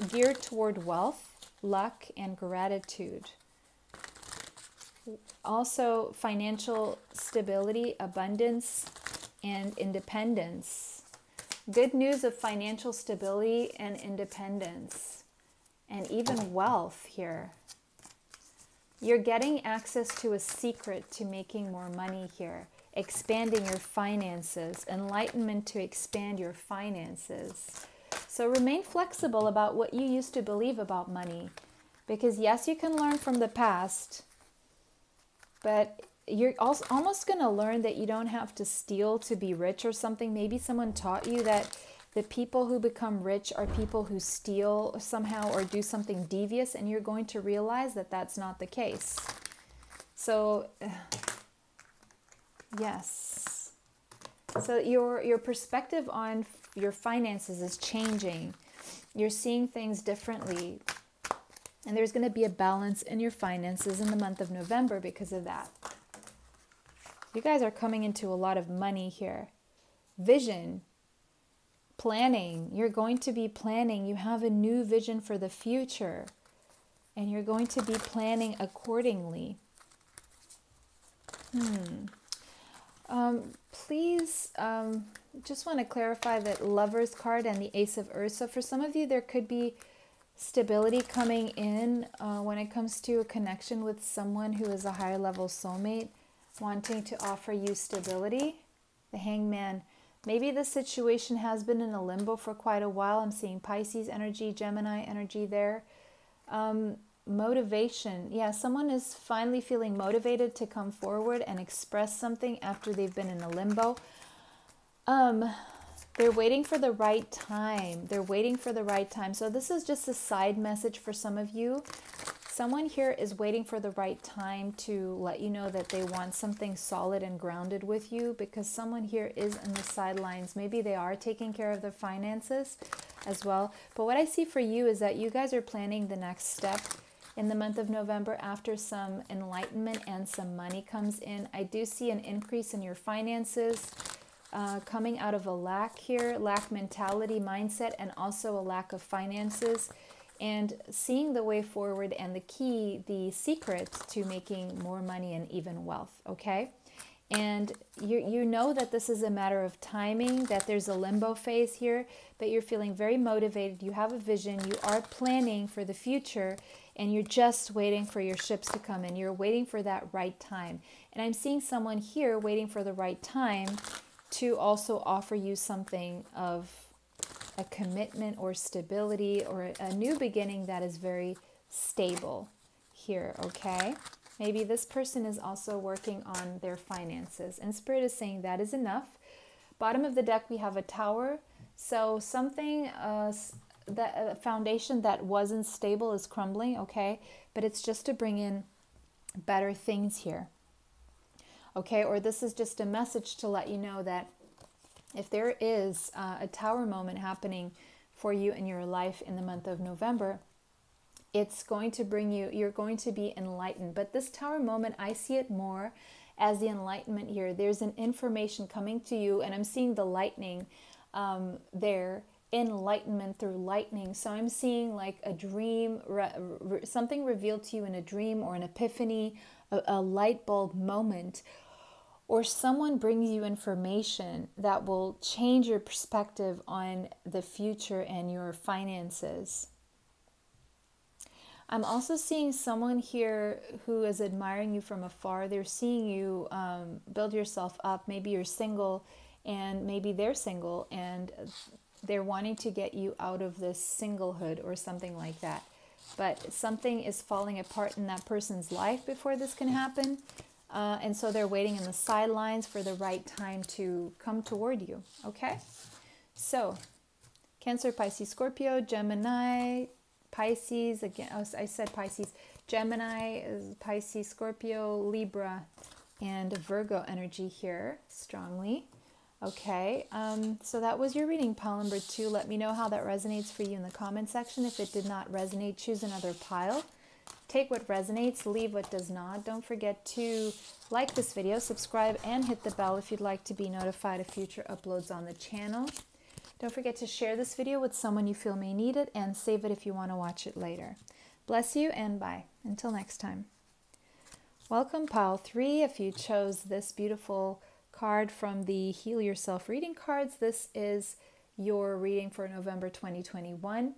geared toward wealth, luck, and gratitude. Also, financial stability, abundance, and independence. Good news of financial stability and independence, and even wealth here. You're getting access to a secret to making more money here, expanding your finances, enlightenment to expand your finances. So remain flexible about what you used to believe about money, because yes, you can learn from the past, but you're also almost going to learn that you don't have to steal to be rich or something. Maybe someone taught you that the people who become rich are people who steal somehow or do something devious, and you're going to realize that that's not the case. So, yes. So your perspective on your finances is changing. You're seeing things differently. And there's going to be a balance in your finances in the month of November because of that. You guys are coming into a lot of money here. Vision. Planning. You're going to be planning. You have a new vision for the future. And you're going to be planning accordingly. Please, just want to clarify that Lover's card and the Ace of Earth. So for some of you, there could be stability coming in when it comes to a connection with someone who is a higher level soulmate, wanting to offer you stability. The Hangman. Maybe the situation has been in a limbo for quite a while. I'm seeing Pisces energy, Gemini energy there. Motivation. Yeah, someone is finally feeling motivated to come forward and express something after they've been in a limbo. They're waiting for the right time. They're waiting for the right time. So this is just a side message for some of you. Someone here is waiting for the right time to let you know that they want something solid and grounded with you, because someone here is in the sidelines. Maybe they are taking care of their finances as well. But what I see for you is that you guys are planning the next step in the month of November after some enlightenment and some money comes in. I do see an increase in your finances coming out of a lack here, lack mentality, mindset, and also a lack of finances. And seeing the way forward and the key, the secret to making more money and even wealth, okay? And you know that this is a matter of timing, that there's a limbo phase here, but you're feeling very motivated. You have a vision. You are planning for the future, and you're just waiting for your ships to come in. You're waiting for that right time. And I'm seeing someone here waiting for the right time to also offer you something of a commitment or stability or a new beginning that is very stable here, okay? Maybe this person is also working on their finances, and Spirit is saying that is enough. Bottom of the deck, we have a Tower. So something, that a foundation that wasn't stable is crumbling, okay? But it's just to bring in better things here, okay? Or this is just a message to let you know that if there is a Tower moment happening for you in your life in the month of November, it's going to bring you, you're going to be enlightened. But this Tower moment, I see it more as the enlightenment here. There's an information coming to you, and I'm seeing the lightning there, enlightenment through lightning. So I'm seeing like a dream, something revealed to you in a dream or an epiphany, a light bulb moment. Or someone brings you information that will change your perspective on the future and your finances. I'm also seeing someone here who is admiring you from afar. They're seeing you build yourself up. Maybe you're single and maybe they're single, and they're wanting to get you out of this singlehood or something like that. But something is falling apart in that person's life before this can happen. And so they're waiting in the sidelines for the right time to come toward you. Okay? So, Cancer, Pisces, Scorpio, Gemini, Pisces. Again, I said Pisces. Gemini, Pisces, Scorpio, Libra, and Virgo energy here strongly. Okay, so that was your reading, pile number 2. Let me know how that resonates for you in the comment section. If it did not resonate, choose another pile. Take what resonates, leave what does not. Don't forget to like this video, subscribe, and hit the bell if you'd like to be notified of future uploads on the channel. Don't forget to share this video with someone you feel may need it, and save it if you want to watch it later. Bless you, and bye. Until next time. Welcome, pile 3. If you chose this beautiful card from the Heal Yourself reading cards, this is your reading for November 2021,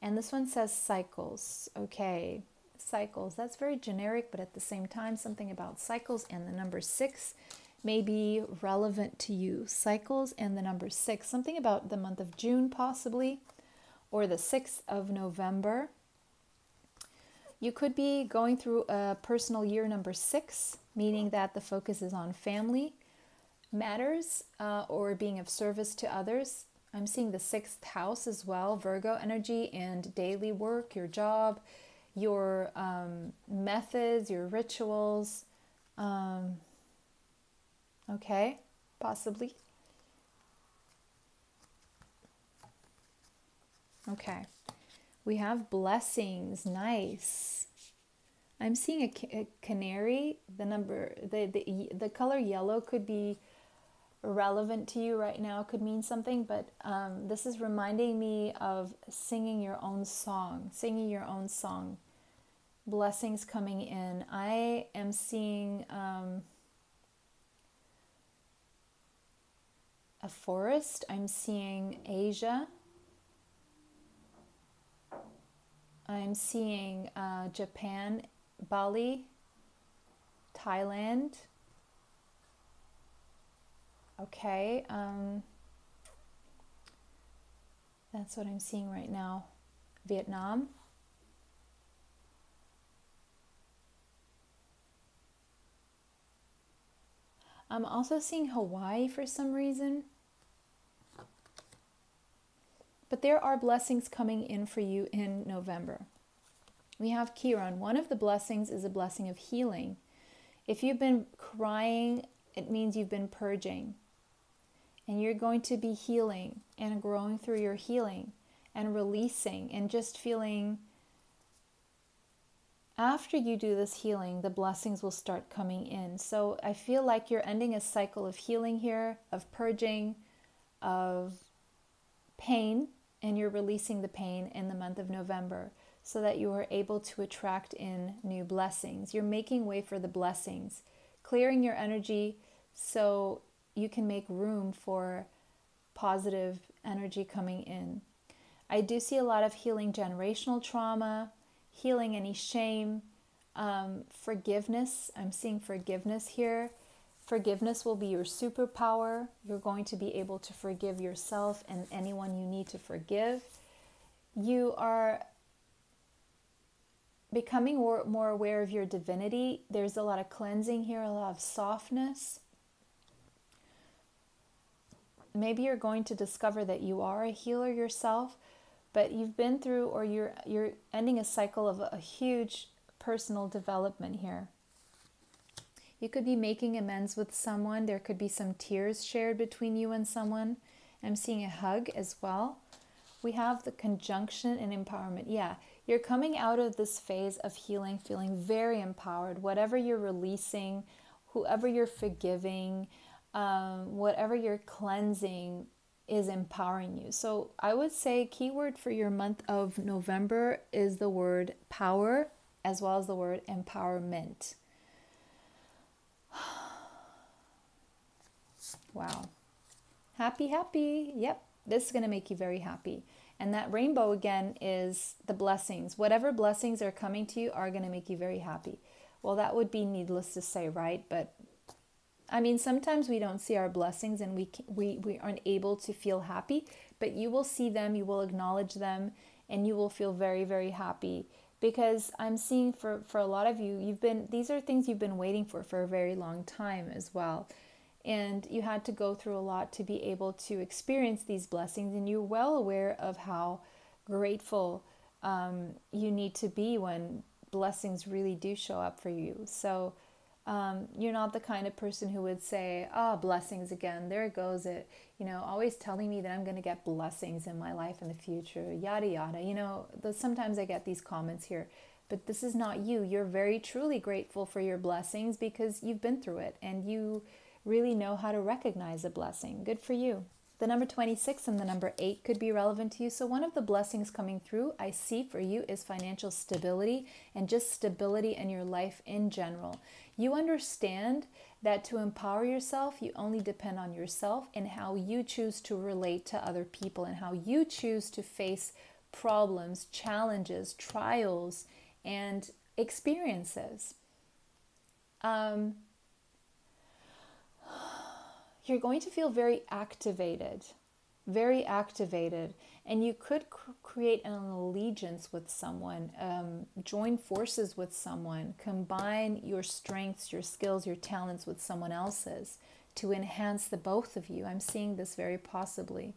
and this one says cycles. Okay, cycles, that's very generic, but at the same time something about cycles and the number 6 may be relevant to you. Cycles and the number 6, something about the month of June possibly, or the 6th of November. You could be going through a personal year number 6, meaning that the focus is on family matters or being of service to others. I'm seeing the 6th house as well, Virgo energy, and daily work, your job, your methods, your rituals. Okay, possibly. Okay, we have blessings. Nice. I'm seeing a canary. The color yellow could be relevant to you right now, could mean something, but this is reminding me of singing your own song. Blessings coming in. I am seeing a forest. I'm seeing Asia. I'm seeing Japan, Bali, Thailand. Okay, that's what I'm seeing right now. Vietnam. I'm also seeing Hawaii for some reason. But there are blessings coming in for you in November. We have Chiron. One of the blessings is a blessing of healing. If you've been crying, it means you've been purging. And you're going to be healing and growing through your healing and releasing and just feeling, after you do this healing, the blessings will start coming in. So I feel like you're ending a cycle of healing here, of purging, of pain, and you're releasing the pain in the month of November so that you are able to attract in new blessings. You're making way for the blessings, clearing your energy so you can make room for positive energy coming in. I do see a lot of healing generational trauma, healing any shame, forgiveness. I'm seeing forgiveness here. Forgiveness will be your superpower. You're going to be able to forgive yourself and anyone you need to forgive. You are becoming more aware of your divinity. There's a lot of cleansing here, a lot of softness. Maybe you're going to discover that you are a healer yourself, but you've been through, or you're ending a cycle of a huge personal development here. You could be making amends with someone. There could be some tears shared between you and someone. I'm seeing a hug as well. We have the conjunction and empowerment. Yeah, you're coming out of this phase of healing, feeling very empowered. Whatever you're releasing, whoever you're forgiving, whatever you're cleansing is empowering you. So I would say keyword for your month of November is the word power as well as the word empowerment. Wow. Happy, happy. Yep, this is going to make you very happy. And that rainbow again is the blessings. Whatever blessings are coming to you are going to make you very happy. Well, that would be needless to say, right? But I mean, sometimes we don't see our blessings and we aren't able to feel happy, but you will see them, you will acknowledge them, and you will feel very, very happy. Because I'm seeing for a lot of you, these are things you've been waiting for a very long time as well. And you had to go through a lot to be able to experience these blessings, and you're well aware of how grateful you need to be when blessings really do show up for you. So you're not the kind of person who would say, "Oh, blessings again. There it goes. It, always telling me that I'm going to get blessings in my life in the future, yada yada." Sometimes I get these comments here, but this is not you. You're very truly grateful for your blessings because you've been through it and you really know how to recognize a blessing. Good for you. The number 26 and the number 8 could be relevant to you. So one of the blessings coming through I see for you is financial stability and just stability in your life in general. You understand that to empower yourself, you only depend on yourself and how you choose to relate to other people and how you choose to face problems, challenges, trials, and experiences. You're going to feel very activated, and you could create an allegiance with someone, join forces with someone, combine your strengths, your skills, your talents with someone else's to enhance the both of you. I'm seeing this very possibly.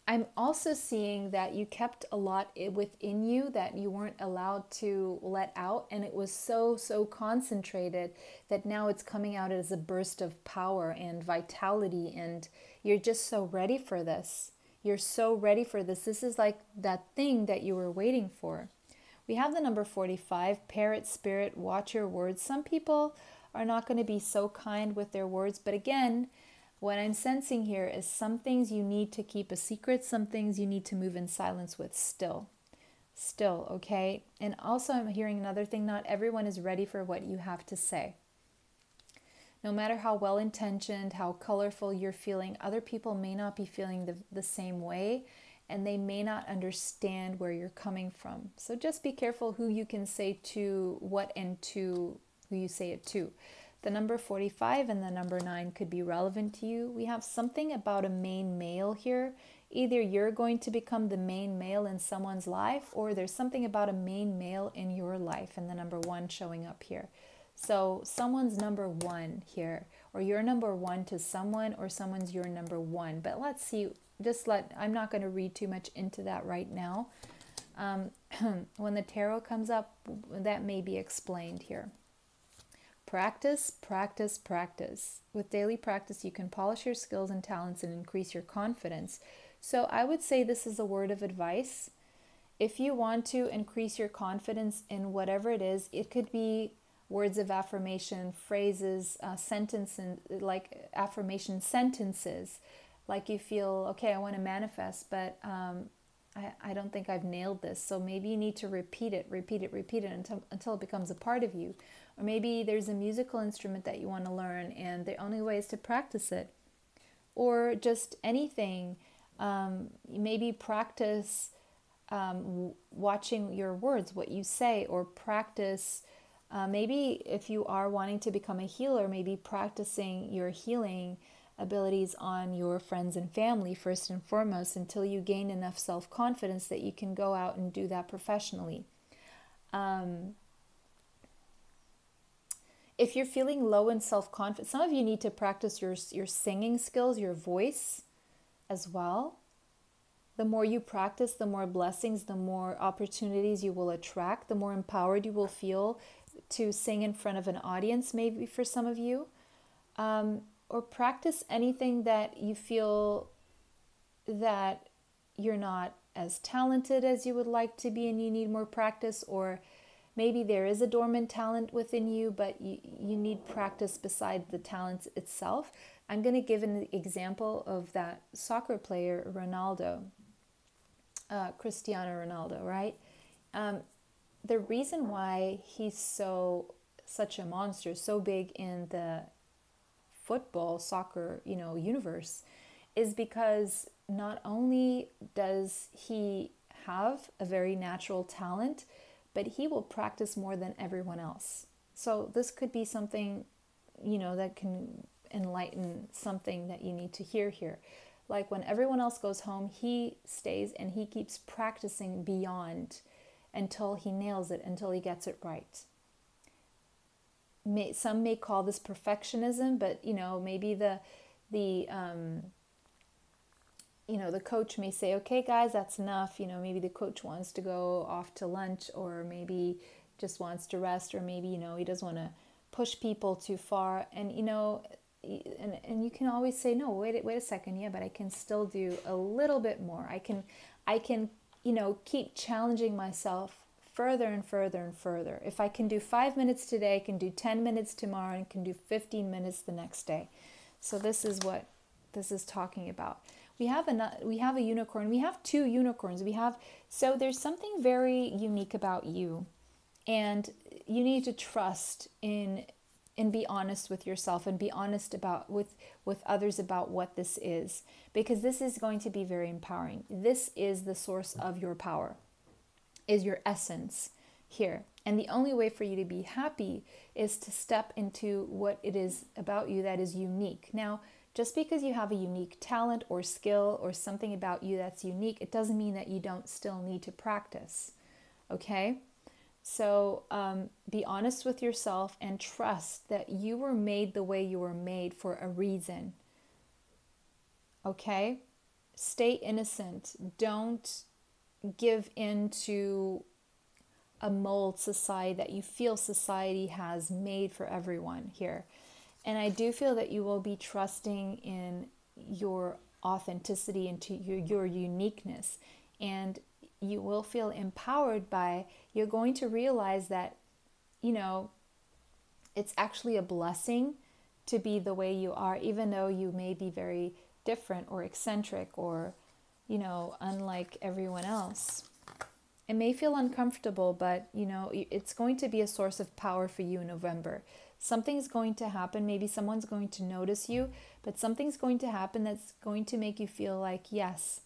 I'm also seeing that you kept a lot within you that you weren't allowed to let out, and it was so concentrated that now it's coming out as a burst of power and vitality, and you're just so ready for this. You're so ready for this. This is like that thing that you were waiting for. We have the number 45, parrot spirit, watch your words. Some people are not going to be so kind with their words, but again, what I'm sensing here is some things you need to keep a secret, some things you need to move in silence with still, okay? And also I'm hearing another thing, not everyone is ready for what you have to say. No matter how well-intentioned, how colorful you're feeling, other people may not be feeling the same way, and they may not understand where you're coming from. So just be careful who you can say to what and to who you say it to. The number 45 and the number 9 could be relevant to you. We have something about a main male here. Either you're going to become the main male in someone's life, or there's something about a main male in your life, and the number 1 showing up here. So someone's number 1 here, or you're number 1 to someone, or someone's your number 1. But let's see, I'm not going to read too much into that right now. When the tarot comes up, that may be explained here. Practice, practice, practice. With daily practice, you can polish your skills and talents and increase your confidence. So I would say this is a word of advice. If you want to increase your confidence in whatever it is, it could be words of affirmation, phrases, sentences, like affirmation sentences. Like you feel, okay, I want to manifest, but I don't think I've nailed this. So maybe you need to repeat it until it becomes a part of you. Or maybe there's a musical instrument that you want to learn and the only way is to practice it. Or just anything. Maybe practice watching your words, what you say, or practice. Maybe if you are wanting to become a healer, maybe practicing your healing abilities on your friends and family first and foremost until you gain enough self-confidence that you can go out and do that professionally. If you're feeling low in self-confidence, some of you need to practice your singing skills, your voice as well. The more you practice, the more blessings, the more opportunities you will attract, the more empowered you will feel to sing in front of an audience, maybe for some of you. Or practice anything that you feel that you're not as talented as you would like to be and you need more practice, or maybe there is a dormant talent within you, but you need practice beside the talent itself. I'm going to give an example of that soccer player, Cristiano Ronaldo, right? The reason why he's such a monster, so big in the football, soccer, universe, is because not only does he have a very natural talent, but he will practice more than everyone else. So this could be something, that can enlighten something that you need to hear here. Like when everyone else goes home, he stays and he keeps practicing beyond until he nails it, until he gets it right. Some may call this perfectionism, but maybe the coach may say, okay guys, that's enough. Maybe the coach wants to go off to lunch, or maybe just wants to rest, or maybe he doesn't want to push people too far. And and you can always say, no, wait a second, yeah, but I can still do a little bit more. I can keep challenging myself further and further and further. If I can do 5 minutes today, I can do 10 minutes tomorrow, and can do 15 minutes the next day. So this is what this is talking about. We have a unicorn. We have 2 unicorns. So there's something very unique about you, and you need to trust in be honest with yourself, and be honest with others about what this is, because this is going to be very empowering. This is the source of your power, is your essence here. And the only way for you to be happy is to step into what it is about you that is unique. Now, just because you have a unique talent or skill or something about you that's unique, it doesn't mean that you don't still need to practice. Okay? So be honest with yourself and trust that you were made the way you were made for a reason. Okay? Stay innocent. Don't give in to a mold society that you feel society has made for everyone here. And I do feel that you will be trusting in your authenticity, into your uniqueness, and you will feel empowered by, you're going to realize that, it's actually a blessing to be the way you are, even though you may be very different or eccentric or, unlike everyone else. It may feel uncomfortable, but, it's going to be a source of power for you in November. Something's going to happen. Maybe someone's going to notice you, but something's going to happen that's going to make you feel like, yes,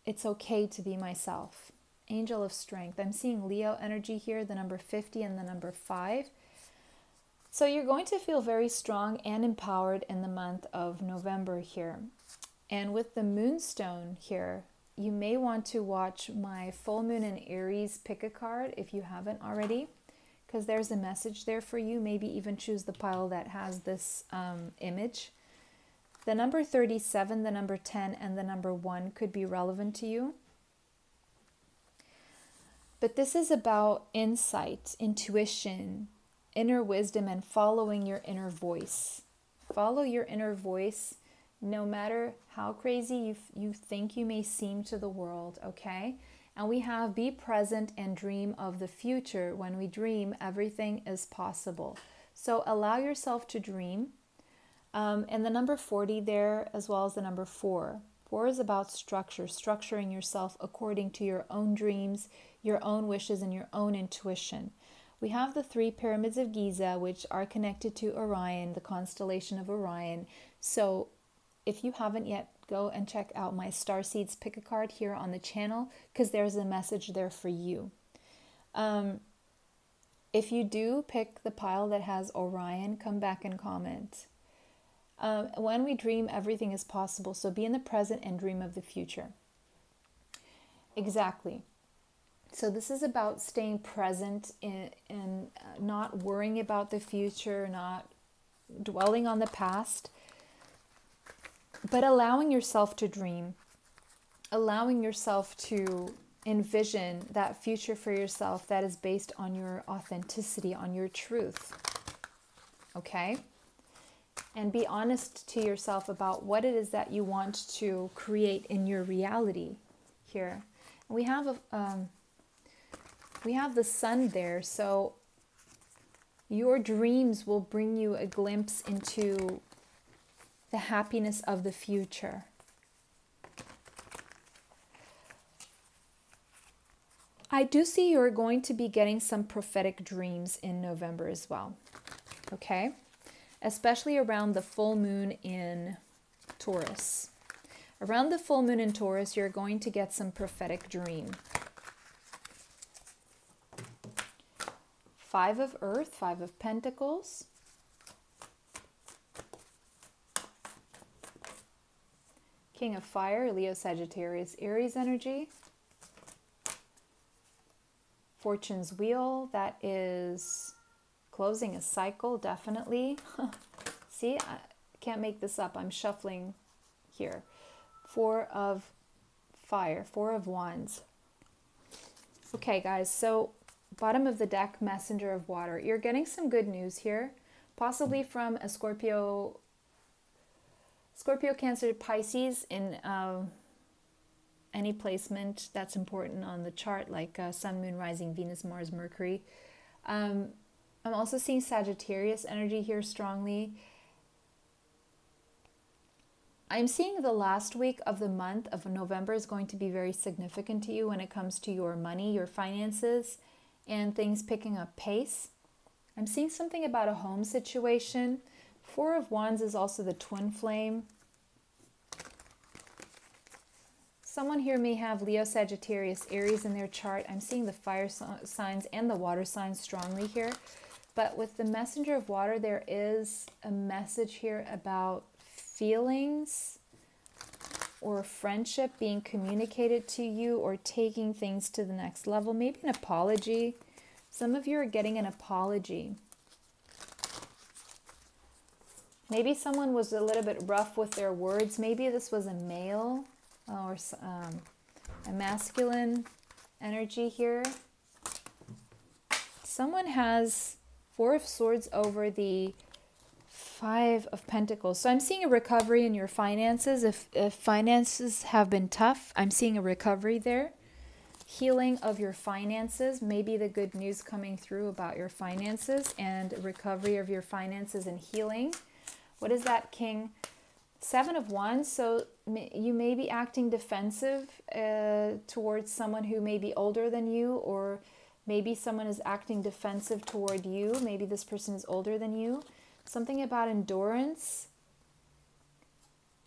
it's okay to be myself. Angel of Strength. I'm seeing Leo energy here, the number 50 and the number 5. So you're going to feel very strong and empowered in the month of November here. And with the moonstone here, you may want to watch my full moon in Aries pick a card if you haven't already, because there's a message there for you. Maybe even choose the pile that has this image. The number 37, the number 10, and the number 1 could be relevant to you. But this is about insight, intuition, inner wisdom, and following your inner voice. Follow your inner voice, no matter how crazy you think you may seem to the world, okay? And we have be present and dream of the future. When we dream, everything is possible. So allow yourself to dream. And the number 40 there, as well as the number 4. 4 is about structure, structuring yourself according to your own dreams, your own wishes, and your own intuition. We have the 3 pyramids of Giza, which are connected to Orion, the constellation of Orion. So if you haven't yet, go and check out my Starseeds pick a card here on the channel, because there's a message there for you. If you do pick the pile that has Orion, come back and comment. When we dream, everything is possible. So be in the present and dream of the future. Exactly. So this is about staying present and not worrying about the future, not dwelling on the past, but allowing yourself to dream, allowing yourself to envision that future for yourself that is based on your authenticity, on your truth. Okay? And be honest to yourself about what it is that you want to create in your reality here. We have the sun there, so your dreams will bring you a glimpse into the happiness of the future. I do see you're going to be getting some prophetic dreams in November as well. Okay? Especially around the full moon in Taurus. Around the full moon in Taurus, you're going to get some prophetic dream. Five of Earth, Five of Pentacles. King of Fire, Leo, Sagittarius, Aries energy. Fortune's Wheel, that is closing a cycle, definitely. See, I can't make this up. I'm shuffling here. Four of Fire, Four of Wands. Okay, guys, so bottom of the deck, Messenger of Water. You're getting some good news here, possibly from a Scorpio, Cancer, Pisces in any placement that's important on the chart, like Sun, Moon, Rising, Venus, Mars, Mercury. I'm also seeing Sagittarius energy here strongly. I'm seeing the last week of the month of November is going to be very significant to you when it comes to your money, your finances, and things picking up pace. I'm seeing something about a home situation. Four of Wands is also the twin flame. Someone here may have Leo, Sagittarius, Aries in their chart. I'm seeing the fire signs and the water signs strongly here. But with the Messenger of Water, there is a message here about feelings or friendship being communicated to you or taking things to the next level. Maybe an apology. Some of you are getting an apology. Maybe someone was a little bit rough with their words. Maybe this was a male or a masculine energy here. Someone has Four of Swords over the Five of Pentacles. So I'm seeing a recovery in your finances. If finances have been tough, I'm seeing a recovery there. Healing of your finances, maybe the good news coming through about your finances and recovery of your finances and healing. What is that, King? Seven of Wands. So you may be acting defensive towards someone who may be older than you, or maybe someone is acting defensive toward you. Maybe this person is older than you. Something about endurance,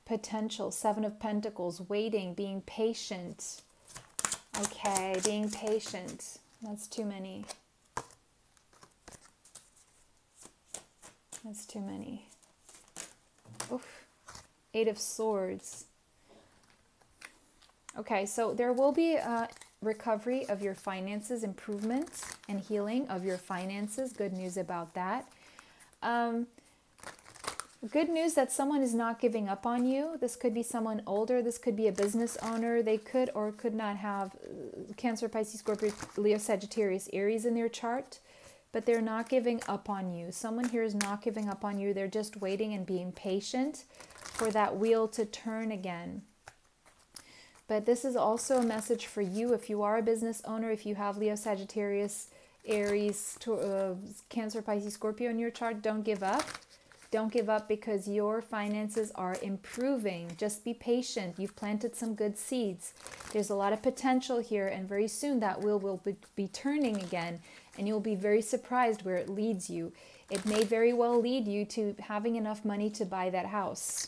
potential. Seven of Pentacles, waiting, being patient. Okay, being patient. That's too many. That's too many. Oof. Eight of Swords. Okay, so there will be a recovery of your finances, improvement and healing of your finances. Good news about that. Good news that someone is not giving up on you. This could be someone older. This could be a business owner. They could or could not have Cancer, Pisces, Scorpio, Leo, Sagittarius, Aries in their chart. But they're not giving up on you. Someone here is not giving up on you. They're just waiting and being patient for that wheel to turn again. But this is also a message for you if you are a business owner, if you have Leo, Sagittarius, Aries, Cancer, Pisces, Scorpio in your chart. Don't give up. Don't give up because your finances are improving. Just be patient. You've planted some good seeds. There's a lot of potential here, and very soon that wheel will be turning again, and you'll be very surprised where it leads you. It may very well lead you to having enough money to buy that house,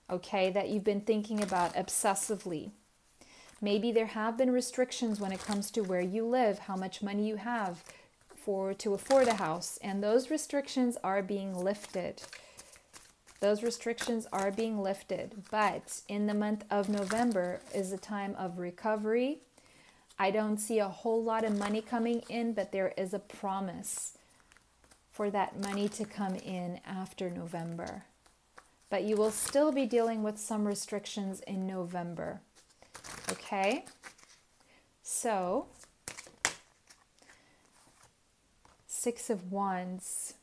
okay, that you've been thinking about obsessively. Maybe there have been restrictions when it comes to where you live, how much money you have to afford a house, and those restrictions are being lifted. Those restrictions are being lifted, but in the month of November is a time of recovery. I don't see a whole lot of money coming in, but there is a promise for that money to come in after November. But you will still be dealing with some restrictions in November. Okay? So, Six of Wands.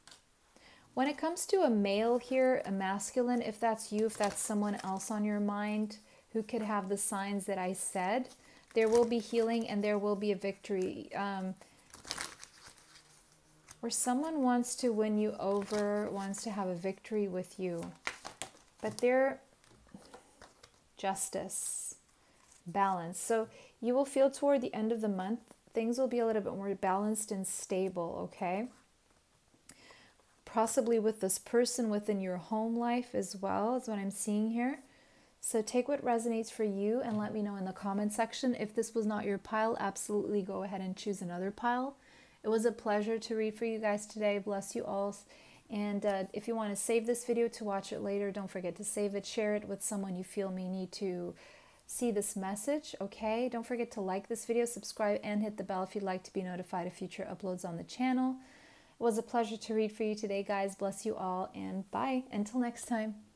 When it comes to a male here, a masculine, if that's you, if that's someone else on your mind who could have the signs that I said, there will be healing and there will be a victory. Or someone wants to win you over, wants to have a victory with you. But they're justice, balance. So you will feel toward the end of the month, things will be a little bit more balanced and stable, okay? Possibly with this person within your home life as well, is what I'm seeing here. So take what resonates for you and let me know in the comment section. If this was not your pile, absolutely go ahead and choose another pile. It was a pleasure to read for you guys today. Bless you all. And if you want to save this video to watch it later, don't forget to save it. Share it with someone you feel may need to see this message, okay? Don't forget to like this video, subscribe, and hit the bell if you'd like to be notified of future uploads on the channel. It was a pleasure to read for you today, guys. Bless you all, and bye. Until next time.